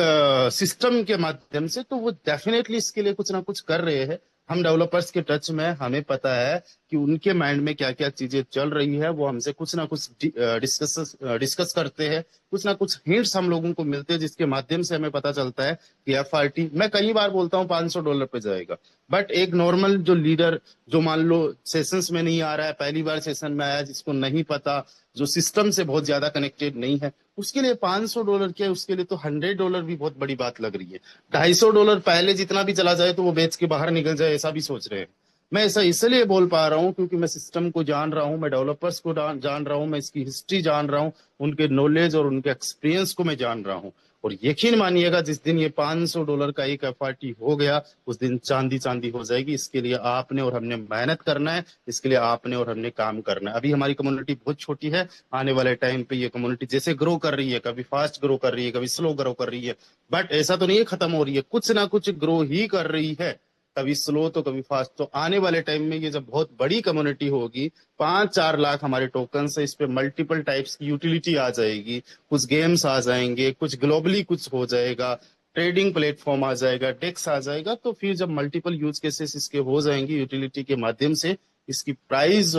सिस्टम के माध्यम से, तो वो डेफिनेटली इसके लिए कुछ ना कुछ कर रहे हैं। हम डेवलपर्स के टच में, हमें पता है कि उनके माइंड में क्या क्या चीजें चल रही है। वो हमसे कुछ ना कुछ डिस्कस करते हैं, कुछ ना कुछ हिंट्स हम लोगों को मिलते हैं, जिसके माध्यम से हमें पता चलता है कि एफआरटी, मैं कई बार बोलता हूँ $500 पे जाएगा, बट एक नॉर्मल जो लीडर, जो मान लो सेशंस में नहीं आ रहा है, पहली बार सेशन में आया, जिसको नहीं पता, जो सिस्टम से बहुत ज्यादा कनेक्टेड नहीं है, उसके लिए $500 क्या है, उसके लिए तो $100 भी बहुत बड़ी बात लग रही है। $250 पहले जितना भी चला जाए तो वो बेच के बाहर निकल जाए, ऐसा भी सोच रहे हैं। मैं ऐसा इसलिए बोल पा रहा हूँ क्योंकि मैं सिस्टम को जान रहा हूँ, मैं डेवलपर्स को जान रहा हूँ, मैं इसकी हिस्ट्री जान रहा हूँ, उनके नॉलेज और उनके एक्सपीरियंस को मैं जान रहा हूँ। और यकीन मानिएगा, जिस दिन ये $500 का एक एफआरटी हो गया, उस दिन चांदी चांदी हो जाएगी। इसके लिए आपने और हमने मेहनत करना है, इसके लिए आपने और हमने काम करना है। अभी हमारी कम्युनिटी बहुत छोटी है, आने वाले टाइम पे ये कम्युनिटी जैसे ग्रो कर रही है, कभी फास्ट ग्रो कर रही है, कभी स्लो ग्रो कर रही है, बट ऐसा तो नहीं है खत्म हो रही है, कुछ ना कुछ ग्रो ही कर रही है, कभी स्लो तो कभी फास्ट। तो आने वाले टाइम में ये जब बहुत बड़ी कम्युनिटी होगी, 5-4 लाख हमारे टोकन है, इस पे मल्टीपल टाइप्स की यूटिलिटी आ जाएगी, कुछ गेम्स आ जाएंगे, कुछ ग्लोबली कुछ हो जाएगा, ट्रेडिंग प्लेटफॉर्म आ जाएगा, डेक्स आ जाएगा। तो फिर जब मल्टीपल यूज केसेस इसके हो जाएंगे यूटिलिटी के माध्यम से, इसकी प्राइस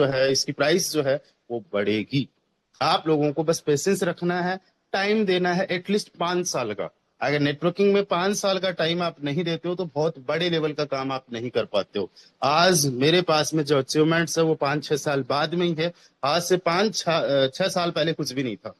जो है वो बढ़ेगी। आप लोगों को बस पेशेंस रखना है, टाइम देना है, एटलीस्ट 5 साल का। अगर नेटवर्किंग में 5 साल का टाइम आप नहीं देते हो तो बहुत बड़े लेवल का काम आप नहीं कर पाते हो। आज मेरे पास में जो अचीवमेंट्स है वो 5-6 साल बाद में ही है। आज से 5-6 साल पहले कुछ भी नहीं था।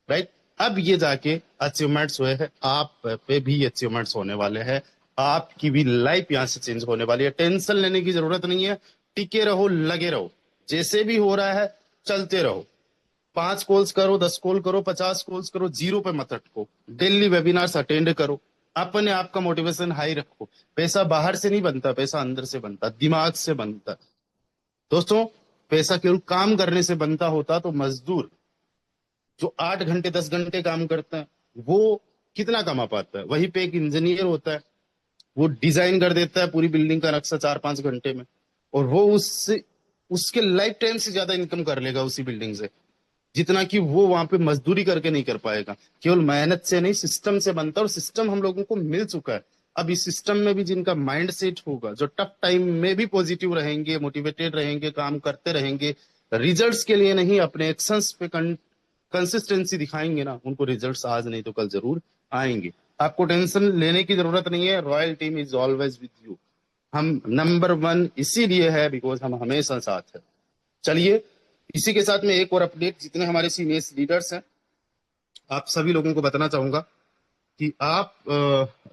राइट। अब ये जाके अचीवमेंट्स हुए हैं, आप पे भी अचीवमेंट्स होने वाले हैं, आपकी भी लाइफ यहाँ से चेंज होने वाली है। टेंशन लेने की जरूरत नहीं है, टिके रहो, लगे रहो, जैसे भी हो रहा है चलते रहो। 5 कॉल्स करो, 10 कॉल करो, 50 कॉल्स करो, जीरो पे मत अटको। डेली वेबिनार्स अटेंड करो, अपने आप का मोटिवेशन हाई रखो। पैसा बाहर से नहीं बनता, पैसा अंदर से बनता, दिमाग से बनता। दोस्तों, पैसा केवल काम करने से बनता होता तो मजदूर जो 8 घंटे 10 घंटे काम करता है वो कितना कमा पाता है? वहीं पे एक इंजीनियर होता है, वो डिजाइन कर देता है पूरी बिल्डिंग का नक्शा 4-5 घंटे में, और वो उससे उसके लाइफ टाइम से ज्यादा इनकम कर लेगा उसी बिल्डिंग से, जितना कि वो वहां पे मजदूरी करके नहीं कर पाएगा। केवल मेहनत से नहीं, सिस्टम से बनता है, और सिस्टम हम लोगों को मिल चुका है। अब इस सिस्टम में भी जिनका माइंड सेट होगा, जो टफ टाइम में भी पॉजिटिव रहेंगे, मोटिवेटेड रहेंगे, काम करते रहेंगे, रिजल्ट्स के लिए नहीं अपने एक्शंस पे कंसिस्टेंसी दिखाएंगे ना, उनको रिजल्ट्स आज नहीं तो कल जरूर आएंगे। आपको टेंशन लेने की जरूरत नहीं है, royal team is always with you. हम नंबर 1 इसीलिए है बिकॉज हम हमेशा साथ है। चलिए, इसी के साथ में एक और अपडेट, जितने हमारे सीनियर्स लीडर्स हैं आप सभी लोगों को बताना चाहूंगा कि आप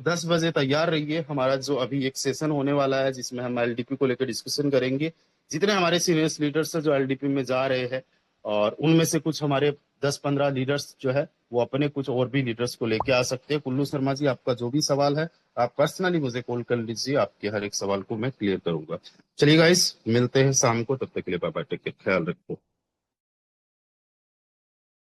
10 बजे तैयार रहिए। हमारा जो अभी एक सेशन होने वाला है जिसमें हम एलडीपी को लेकर डिस्कशन करेंगे। जितने हमारे सीनियर्स लीडर्स हैं जो एलडीपी में जा रहे हैं, और उनमें से कुछ हमारे 10-15 लीडर्स जो है वो अपने कुछ और भी लीडर्स को लेके आ सकते हैं। कुल्लू शर्मा जी, आपका जो भी सवाल है आप पर्सनली मुझे कॉल कर लीजिए, आपके हर एक सवाल को मैं क्लियर करूंगा। चलिए गाइस, मिलते हैं शाम को, तब तक के लिए बाय बाय, टेक केयर, ख्याल रखो।